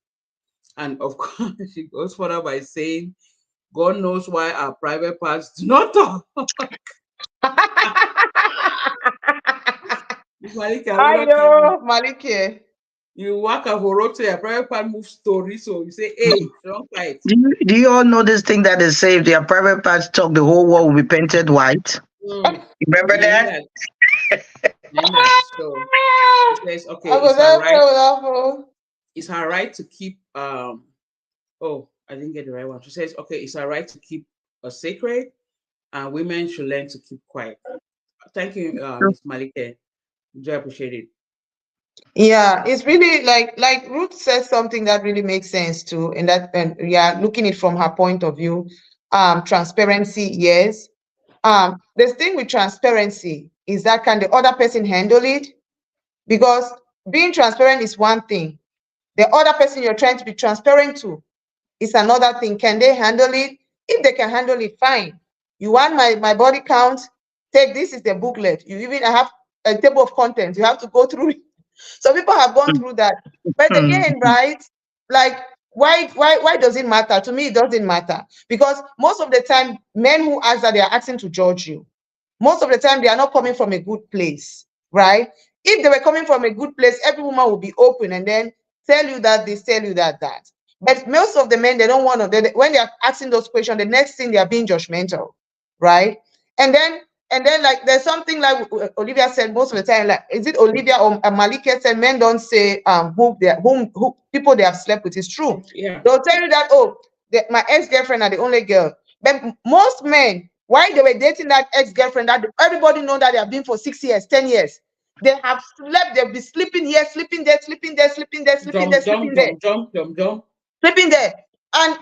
And of course, she goes further by saying, God knows why our private parts do not talk. Miss Malika, we lucky. Ayo, Malike. You work at Horoto, your private part move story. So you say, hey, don't fight. Do you all know this thing that they say if their private parts talk, the whole wall will be painted white? Mm. Remember Name that? that. Name that. So she says, okay, I go it's her there right. with that fool. It's her right to keep oh, I didn't get the right one. She says, okay, it's her right to keep a secret, and women should learn to keep quiet. Thank you, Miss Malike. Do appreciate it. Yeah, it's really like Ruth says something that really makes sense too, and that and yeah, looking it from her point of view, transparency, yes. The thing with transparency is that can the other person handle it? Because being transparent is one thing. The other person you're trying to be transparent to is another thing. Can they handle it? If they can handle it, fine. You want my body count? Take this is the booklet. You even I have a table of contents. You have to go through it. So people have gone through that. But Hmm. again, right? Like why does it matter? To me, it doesn't matter. Because most of the time, men who ask that they are asking to judge you. Most of the time, they are not coming from a good place, right? If they were coming from a good place, every woman would be open and then tell you that this, tell you that that. But most of the men, they don't want to. When they are asking those questions, the next thing they are being judgmental, right? And then like there's something like Olivia said most of the time. Like is it Olivia or Malika said men don't say who people they have slept with. Is true. Yeah. They'll tell you that my ex girlfriend are the only girl. But most men, while they were dating that ex girlfriend, that everybody know that they have been for 6 years, 10 years. They have slept. They'll be sleeping here, sleeping there, sleeping there, sleeping there, sleeping there, Jump, sleeping jump, there, jump, jump, jump, jump. sleeping there. And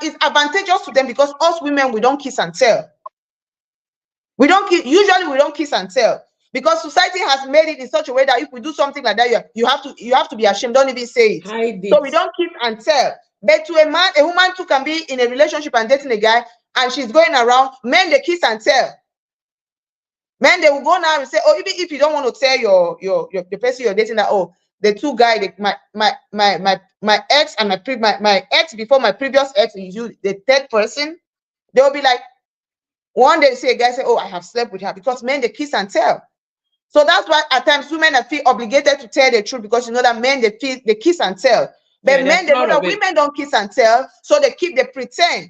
it's advantageous to them because us women we don't kiss and tell. We don't kiss, usually we don't kiss and tell because society has made it in such a way that if we do something like that, you have to be ashamed. Don't even say it. Hide So it. we don't kiss and tell. But to a woman too can be in a relationship and dating a guy, and she's going around. Men they kiss and tell. Men they will go now and say, oh, even if you don't want to tell your the person you're dating that the two guys, my ex and my ex before my previous ex is you the third person, they will be like. One day, say a guy say, "Oh, I have slept with her," because men they kiss and tell. So that's why at times women feel obligated to tell the truth because you know that men they kiss and tell, Yeah, but they're men they know proud of that it. women don't kiss and tell, so they pretend.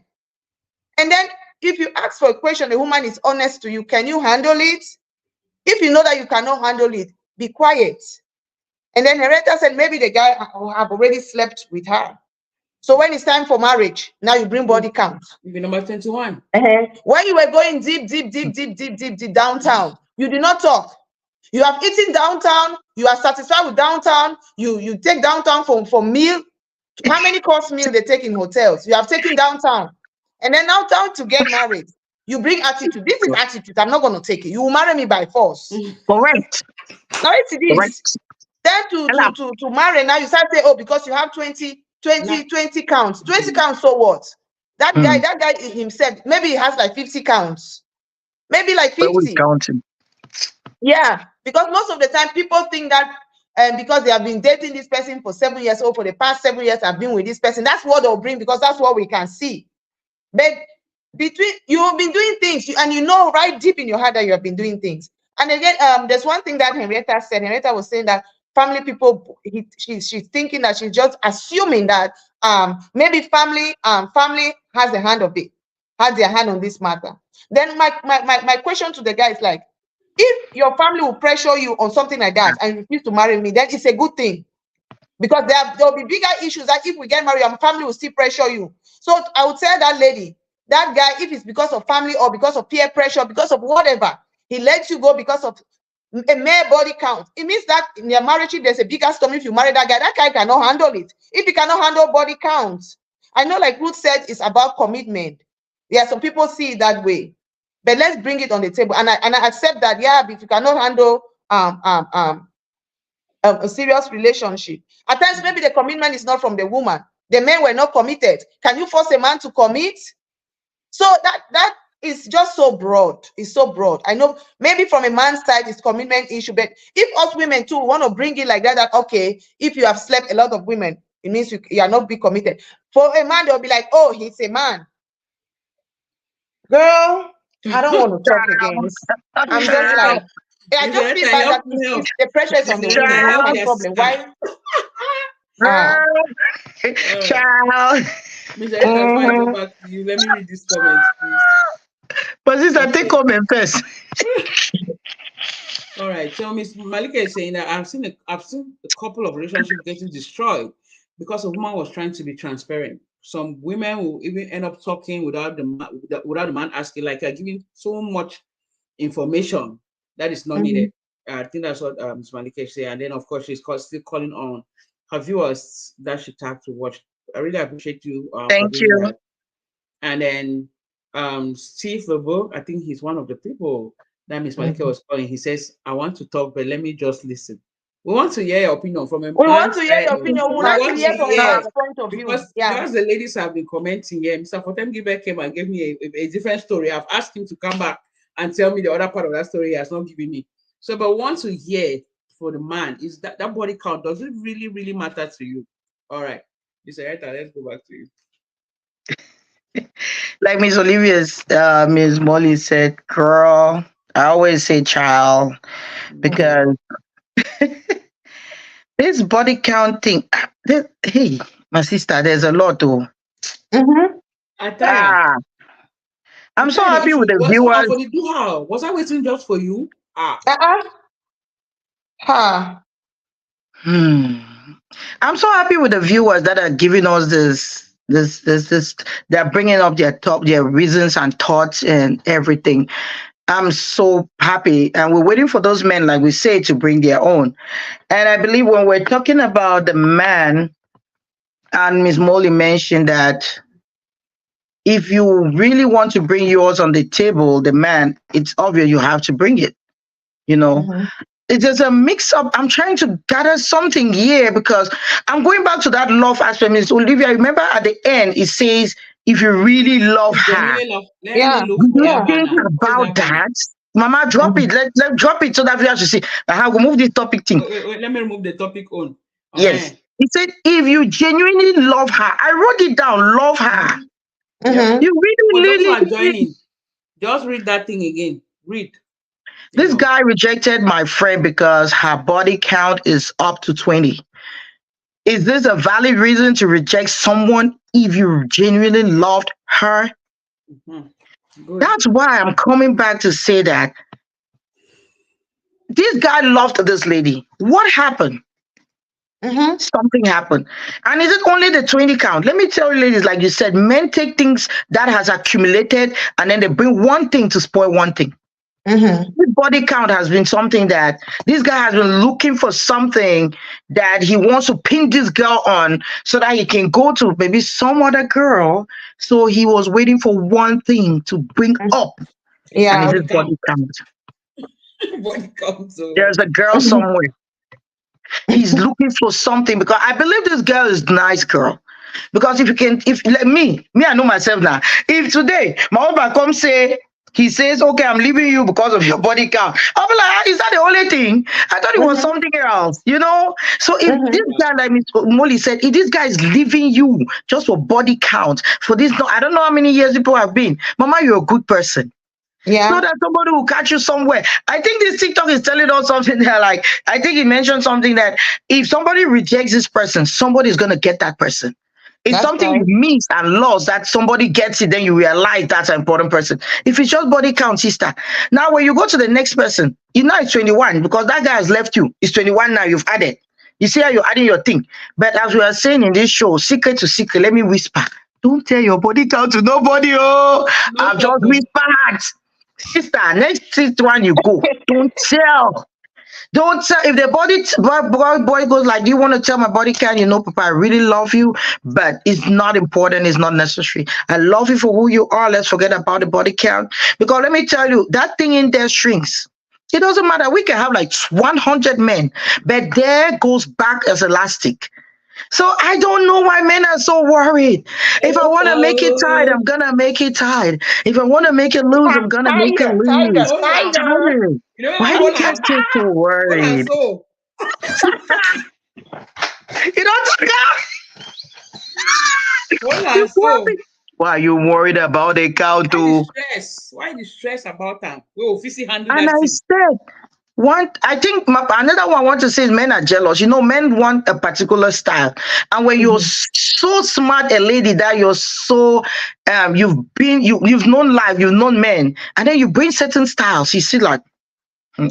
And then if you ask for a question, the woman is honest to you. Can you handle it? If you know that you cannot handle it, be quiet. And then Henrietta said maybe the guy have already slept with her. So when it's time for marriage, now you bring body count. You be number 21. When you were going deep downtown, you did not talk. You have eaten downtown. You are satisfied with downtown. You take downtown for meal. How many course meal they take in hotels? You have taken downtown, and then now down to get married. You bring attitude. This is attitude. I'm not going to take it. You will marry me by force. Correct. Now it's this. Correct. Then to marry now you start saying, oh, because you have 20 Nah. 20 20 counts. 20 counts, so what? That guy, Hmm. that guy himself, maybe he has like 50 counts. Maybe like Where we 50. counting? Yeah. Because most of the time people think that because they have been dating this person for 7 years or for the past 7 years, I've been with this person. That's what they'll bring because that's what we can see. But between you've been doing things and you know right deep in your heart that you have been doing things. And again, there's one thing that Henrietta said. Henrietta was saying that family people, she's thinking that she's just assuming that maybe family has a hand of it, has their hand on this matter. Then my question to the guy is like, if your family will pressure you on something like that and you refuse to marry me, then it's a good thing. Because there will be bigger issues that if we get married, your family will still pressure you. So I would tell that lady, that guy, if it's because of family or because of peer pressure, because of whatever, he lets you go because of a mere body count. It means that in your marriage, if there's a bigger storm, if you marry that guy cannot handle it. If he cannot handle body counts, I know, like Ruth said, it's about commitment. Yeah, some people see it that way. but let's bring it on the table. And I accept that, yeah, if you cannot handle a serious relationship, at times maybe the commitment is not from the woman. The men were not committed. Can you force a man to commit? So that is just so broad. It's so broad. I know maybe from a man's side it's commitment issue, but if us women too want to bring it like that, that okay, if you have slept a lot of women, it means you are not be committed. For a man, they'll be like, oh, he's a man. Girl, I don't want to talk again. I'm Mr. just Rita, like, I Mr. just feel Rita, bad help that me help. it's the pressure is on the Mr. women. Rita, Not help my your problem. sister. Why? Ah. Child. Mr. Rita, before I go back to you, let me read this comment, please. But sister, take Okay. comment first. All right. So Miss Malika is saying that I've seen a couple of relationships getting destroyed because a woman was trying to be transparent. Some women will even end up talking without the man asking, like giving so much information that is not needed. Mhm. I think that's what Ms. Malika said. And then of course still calling on her viewers that she tagged to watch. I really appreciate you for Thank doing you. that. And then Steve Lobo, I think he's one of the people that Miss Malika Mhm. was calling. He says, I want to talk, but let me just listen. We want to hear your opinion from a We want man's to hear side. your Oh. opinion. We would We like to want to hear from a hear man's point of view. because Yeah. just the ladies have been commenting here. Mr. Fotem Gilbert came and gave me a different story. I've asked him to come back and tell me the other part of that story he has not given me. So, but want to hear for the man is that body count, does it really, really matter to you? All right. Mr. Rita, let's go back to you. Like Miss Olivia's, Miss Molly said, girl, I always say child Mhm. because this body count thing, hey, my sister, there's a lot to. Mm-hmm. Attire. Ah, I'm so Attire the happy issue. with the Well, so viewers. for the do how? Was I waiting just for you? Ah. Uh-uh. Ha. Hmm. I'm so happy with the viewers that are giving us this. They're bringing up their reasons and thoughts and everything. I'm so happy, and we're waiting for those men, like we say, to bring their own. And I believe when we're talking about the man, and Miss Molly mentioned that if you really want to bring yours on the table, the man, it's obvious you have to bring it. You know, Mm-hmm. there's a mix up. I'm trying to gather something here because I'm going back to that love aspect. Miss Olivia, remember at the end it says if you really love her, Genuinely love. Let Yeah. me look do for you that Yeah. think banner. Where is about that banner? that? Mama, drop Mhm. it. Let drop it so that we have to see. I will move this topic thing. Wait. Let me remove the topic on. Uh-huh. Yes. He said, if you genuinely love her, I wrote it down, love her. Yep. Mm-hmm. You For really, those who really, are really. joining, just read that thing again. Read. You This know. guy rejected my friend because her body count is up to 20. Is this a valid reason to reject someone if you genuinely loved her? Mhm. Good. That's why I'm coming back to say that this guy loved this lady. What happened? Mm-hmm. Something happened. And is it only the 20 count? Let me tell you, ladies, like you said, men take things that has accumulated and then they bring one thing to spoil one thing. Mm-hmm. This body count has been something that this guy has been looking for something that he wants to pin this girl on so that he can go to maybe some other girl. So he was waiting for one thing to bring up, It's a and it's Yeah. his body body count. count. Body count. So There's a girl Mm-hmm. somewhere. He's looking for something because I believe this girl is nice girl. Because if you can, if like me, I know myself now. If today my husband comes say he says, okay, I'm leaving you because of your body count, I'll be like, "Ah, is that the only thing? I thought it was Mm-hmm. something else, you know? So if this Mm-hmm. guy, like Miss Molly said, if this guy is leaving you just for body count, for this, no, I don't know how many years people have been. Mama, you're a good person. So Yeah. that somebody will catch you somewhere. I think this TikTok is telling us something there. Like, I think he mentioned something that if somebody rejects this person, somebody's going to get that person. It's That's something right. you miss and lost that somebody gets it, then you realize that's an important person. If it's just body count, sister. Now, when you go to the next person, you know it's 21 because that guy has left you. It's 21 now, you've added. You see how you're adding your thing. But as we are saying in this show, secret to secret, let me whisper. Don't tell your body count to nobody. Oh, I've just no. whispered. Sister, next one you go. Don't tell. Don't tell if the boy goes like, "Do you want to tell my body count?" Papa, I really love you, but it's not important. It's not necessary. I love you for who you are. Let's forget about the body count because let me tell you, that thing in there shrinks. It doesn't matter. We can have like 100 men, but there goes back as elastic. So I don't know why men are so worried. If I want to make it tight, Oh, I'm gonna make it tight. If I want to make it loose, I'm gonna make it Tiger, tiger, loose. hold on. tiger. Tired. You know, Why do you hold guys on. get so Hold on. worried? So, You don't talk hold you on. So, worried. Why are you worried about a cow why the too? stress? Why the stress about them? We will physically handle And that I thing. said, I think another one I want to say is men are jealous. Men want a particular style. And when you're Mhm, so smart, a lady that you're so, you've known life, you've known men, and then you bring certain styles, you see like,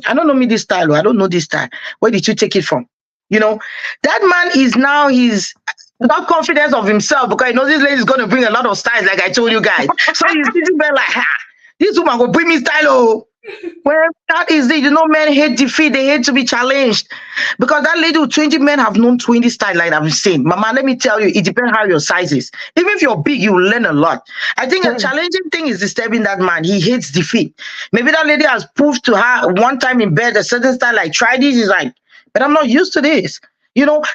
I don't know me this style, or I don't know this style. Where did you take it from? You know, that man is now he's not confident of himself because he knows this lady is going to bring a lot of styles, like I told you guys. So he's sitting there like, ha, this woman will bring me style. Oh, well, that is it. Men hate defeat. They hate to be challenged. Because that lady with 20 men have known 20 style like I've seen. Mama, let me tell you, it depends how your size is. Even if you're big, you will learn a lot. I think a mhm, challenging thing is disturbing that man. He hates defeat. Maybe that lady has proved to her one time in bed a certain style, like, try this. He's like, but I'm not used to this.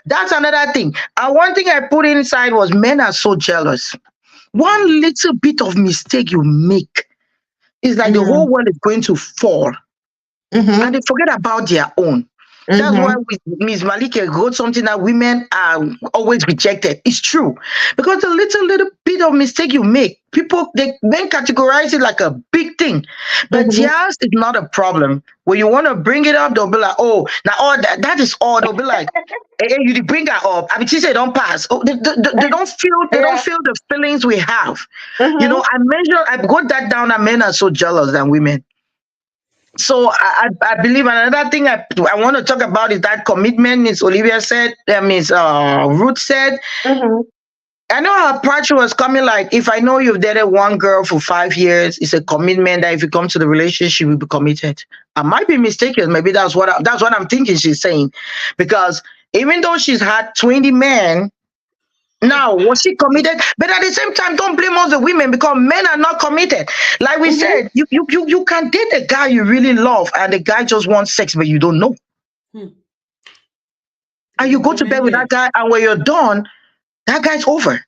That's another thing. And one thing I put inside was men are so jealous. One little bit of mistake you make is like the whole mhm, world is going to fall and they mhm, forget about their own. That's why mhm, Ms. Malika wrote something that women are always rejected. It's true. Because the little bit of mistake you make, men categorize it like a big thing. But mhm. theirs is not a problem. When you want to bring it up, they'll be like, oh, now all that is all. They'll be like, hey, you did bring that up. I mean, she said don't pass. Oh, they don't Yeah. feel the feelings we have. Mhm, I got that down that men are so jealous than women. So I believe another thing I want to talk about is that commitment. Miss Olivia said, Miss Ruth said, mhm, I know her approach was coming like, if I know you've dated one girl for 5 years, it's a commitment that if you come to the relationship, you'll be committed. I might be mistaken. Maybe that's what I'm thinking she's saying, because even though she's had 20 men. Now, was she committed? But at the same time, don't blame us the women because men are not committed. Like we mhm, said, you can date a guy you really love and the guy just wants sex, but you don't know. Hmm. And It's you go to bed with that open-ended. guy, and when you're done, that guy's over.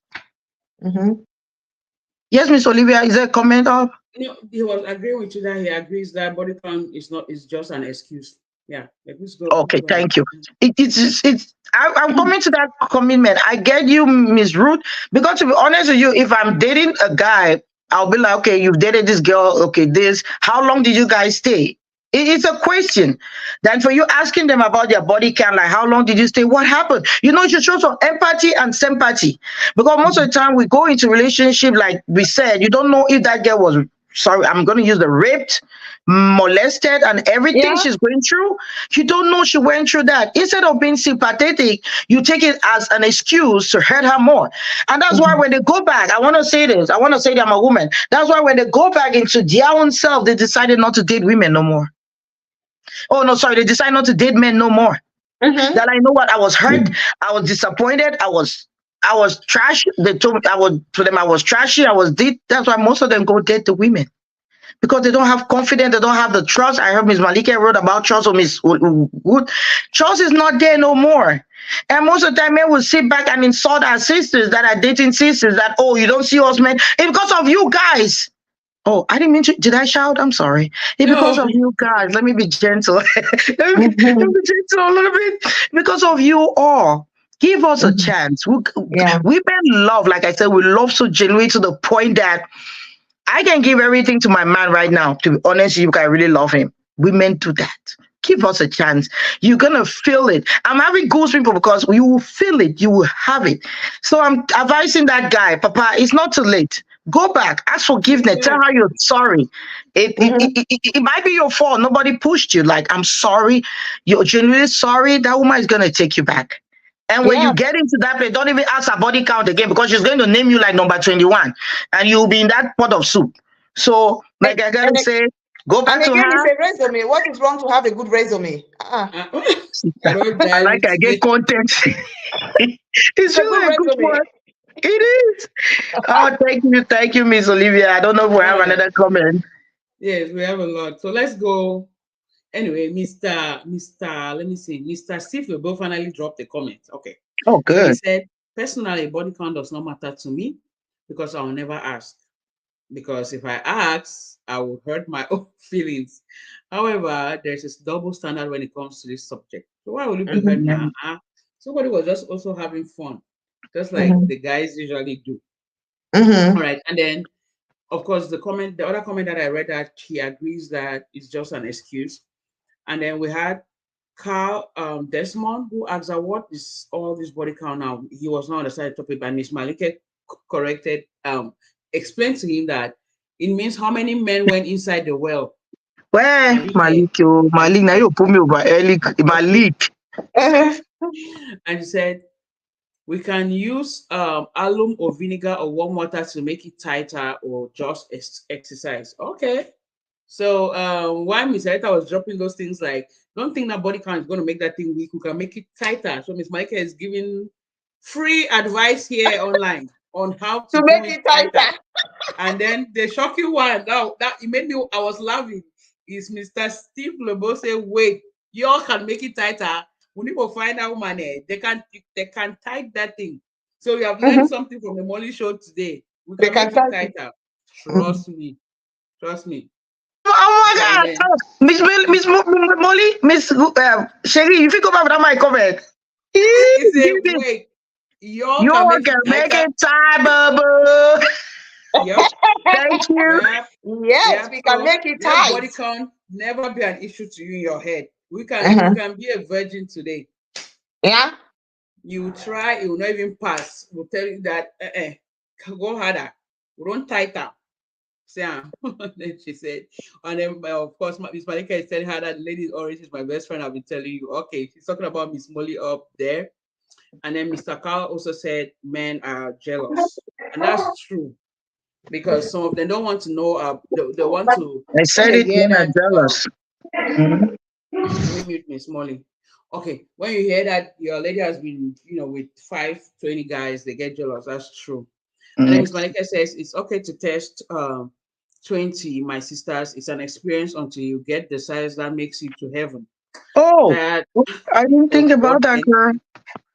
mhm. Yes, Miss Olivia, is there a comment up? He was agreeing with you that he agrees that body count is not is just an excuse. Yeah, but please Okay, go ahead. thank you. I'm coming to that commitment. I get you, Miss Ruth, because to be honest with you, if I'm dating a guy, I'll be like, okay, you've dated this girl, okay, how long did you guys stay? It's a question. Then for you asking them about their body count, like how long did you stay? What happened? You should show some empathy and sympathy. Because most of the time we go into relationship, like we said, you don't know if that girl was, sorry, I'm going to use the raped, molested, and everything Yeah. she's going through. You don't know she went through that. Instead of being sympathetic, you take it as an excuse to hurt her more. And that's why Mhm, when they go back, I want to say this. I want to say that I'm a woman. That's why when they go back into their own self, they decided not to date women no more. Oh no, sorry, they decided not to date men no more. mhm, That I know what I was hurt, I was disappointed, I was trash. They told me I was to them I was trashy, I was deep. That's why most of them go date the women because they don't have confidence, they don't have the trust. I heard Miss Malika wrote about trust, or Miss Wood. Trust is not there no more. And most of the time, men will sit back and insult our sisters that are dating sisters that, oh, you don't see us men. It's because of you guys. Oh, I didn't mean to. Did I shout? I'm sorry. It's because No, of you guys. Let me be gentle. Let me mhm, be gentle a little bit. Because of you all. Give us a mhm. chance. Yeah. Women love, like I said, we love so genuinely to the point that I can give everything to my man right now. To be honest, you can really love him. Women do that. Give us a chance. You're gonna feel it. I'm having goosebumps because you will feel it. You will have it. So I'm advising that guy, Papa. It's not too late. Go back, ask forgiveness, tell yes. her you're sorry. Mhm. It might be your fault. Nobody pushed you. Like, I'm sorry. You're genuinely sorry. That woman is gonna take you back. And when Yeah. you get into that place, don't even ask her body count again because she's going to name you like number 21 and you'll be in that pot of soup. So, And, like I gotta and say, Go And back to again, her. it's a resume. What is wrong to have a good resume? Uh, Sister, I don't I die like I get today. content. It's It's a good really a good resume. one. It is. Oh, thank you, Miss Olivia. I don't know if we All have right. another comment. Yes, we have a lot. So let's go. Anyway, Mr. Let me see. Mr. Steve Lebo finally dropped a comment. Okay. Oh, So he good. said, personally, body count does not matter to me because I will never ask. Because if I ask, I will hurt my own feelings. However, there's this double standard when it comes to this subject. So why will you be hurt Mm-hmm. now? Mhm. Somebody was just also having fun, just like Mm-hmm. the guys usually do. All Mm-hmm. right. And then, of course, the other comment that I read that he agrees that it's just an excuse. And then we had Carl Desmond who asked her, what is all this body count now? He was not on the side topic, but Miss Malike corrected, explained to him that it means how many men went inside the well. Where Malike, Malik? Oh, Malik, now Malike. you put me over early. Malik. And he said, we can use alum or vinegar or warm water to make it tighter or just exercise. Okay. So while Miss Arita was dropping those things like, don't think that body count is going to make that thing weak. We can make it tighter. So Miss Micah is giving free advice here online on how to To do make it it tighter. tighter. And then the shocking one, now that it made me, I was laughing, is Mr. Steve Lebo say, wait, y'all can make it tighter. We need to find out money. They can tight that thing. So we have learned Mm-hmm. something from the Molly show today. We They can can make it tighten it. tighter. Mm-hmm. Trust me. Trust me. Oh So my and God. then Oh, Miss Molly, Miss Sherry, if you go back without my comment, he said, give it. wait, y'all You can all make can it make tighter. it time, bubble. Yep, Thank you. yep, Yes, yep. we can So make it let tight. body count never be an issue to you in your head. You Uh-huh. can be a virgin today. Yeah. You try, it will not even pass. We'll tell you that go harder. We don't tighter. Say, then she said, and then of course Miss Malika is telling her that Lady Orange is my best friend. I've been telling you. Okay, she's talking about Miss Molly up there. And then Mr. Carl also said men are jealous. And that's true because some of them don't want to know, they want to, I when said they it, hear men are that, jealous. Mhm. let me mute Miss Molly. Okay, when you hear that your lady has been, with 5, 20 guys, they get jealous. That's true. And then Mhm. Miss Malika says it's okay to test 20, my sisters. It's an experience until you get the size that makes you to heaven. Oh, That I didn't think about that, okay. girl.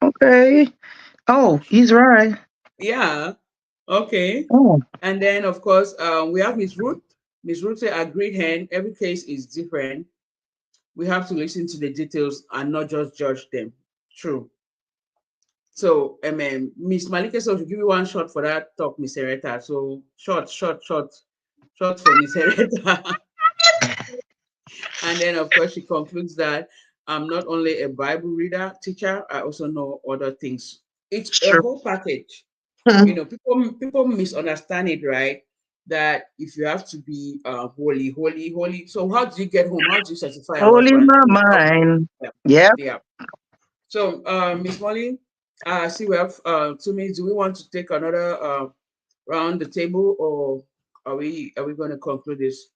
Okay. Oh, he's right. Yeah. Okay. Oh, And then of course we have Miss Ruth. Miss Ruth said agreed hand. Every case is different. We have to listen to the details and not just judge them. True. So Miss Malika said, she'll give you one shot for that talk, Miss Hereta. So short for Miss Hereta. And then, of course, she concludes that I'm not only a Bible reader, teacher, I also know other things. It's it's a true. whole package. Hmm. People misunderstand it, right? That if you have to be holy, holy, holy. So how do you get home? How do you satisfy your All in husband? my Oh, mind. yeah, Yep. yeah. So, Miss Molly, I see we have 2 minutes. Do we want to take another round the table, or are we going to conclude this?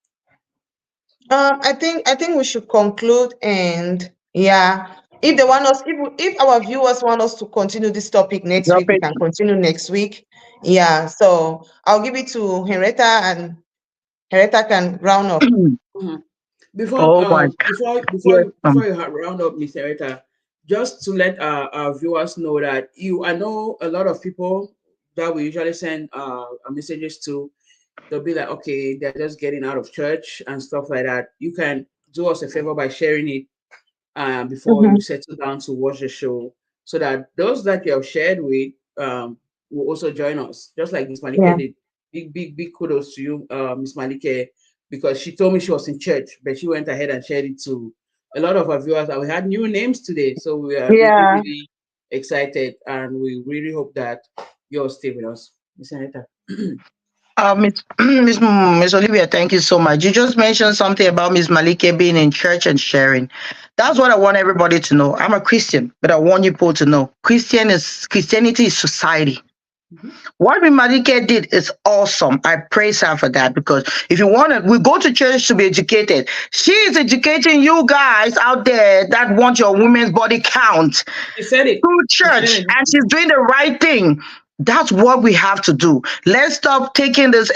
I think we should conclude, and yeah, if they want us, if our viewers want us to continue this topic next Drop week, we it. can continue next week. Yeah, so I'll give it to Henrietta, and Henrietta can round up. Mhm. Before Oh my uh God. before before Yes. you before you round up, Mr. Rita, just to let our viewers know that I know a lot of people that we usually send messages to, they'll be like, okay, they're just getting out of church and stuff like that. You can do us a favor by sharing it before you Mhm. settle down to watch the show, so that those that you have shared with will also join us, just like Miss Malike Yeah. did. Big kudos to you, Miss Malike, because she told me she was in church, but she went ahead and shared it to a lot of our viewers. And we had new names today, so we are really, Yeah. really excited, and we really hope that you'll stay with us, Miss Anita. Miss Olivia, thank you so much. You just mentioned something about Miss Malike being in church and sharing. That's what I want everybody to know. I'm a Christian, but I want you people to know Christianity is society. Mhm. What Malike did is awesome. I praise her for that because if you want it, we go to church to be educated. She is educating you guys out there that want your women's body count She said it. through She said church, it. and she's doing the right thing. That's what we have to do. Let's stop taking this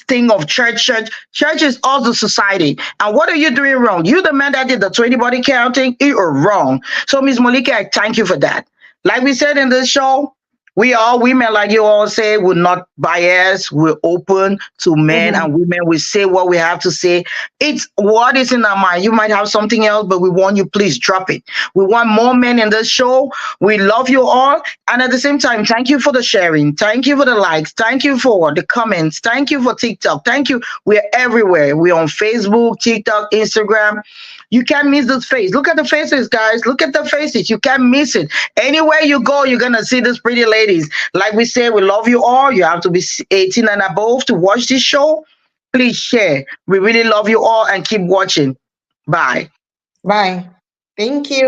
thing of church. Church is also society. And what are you doing wrong? You, the man that did the 20 body counting, you are wrong. So, Miss Molika, I thank you for that. Like we said in this show, we all women, like you all say, will not bias. We're open to men Mm-hmm. and women. We say what we have to say. It's what is in our mind. You might have something else, but we want you, please drop it. We want more men in this show. We love you all. And at the same time, thank you for the sharing. Thank you for the likes. Thank you for the comments. Thank you for TikTok. Thank you. We're everywhere. We're on Facebook, TikTok, Instagram. You can't miss this face. Look at the faces, guys. Look at the faces. You can't miss it. Anywhere you go, you're going to see these pretty ladies. Like we say, we love you all. You have to be 18 and above to watch this show. Please share. We really love you all and keep watching. Bye. Bye. Thank you.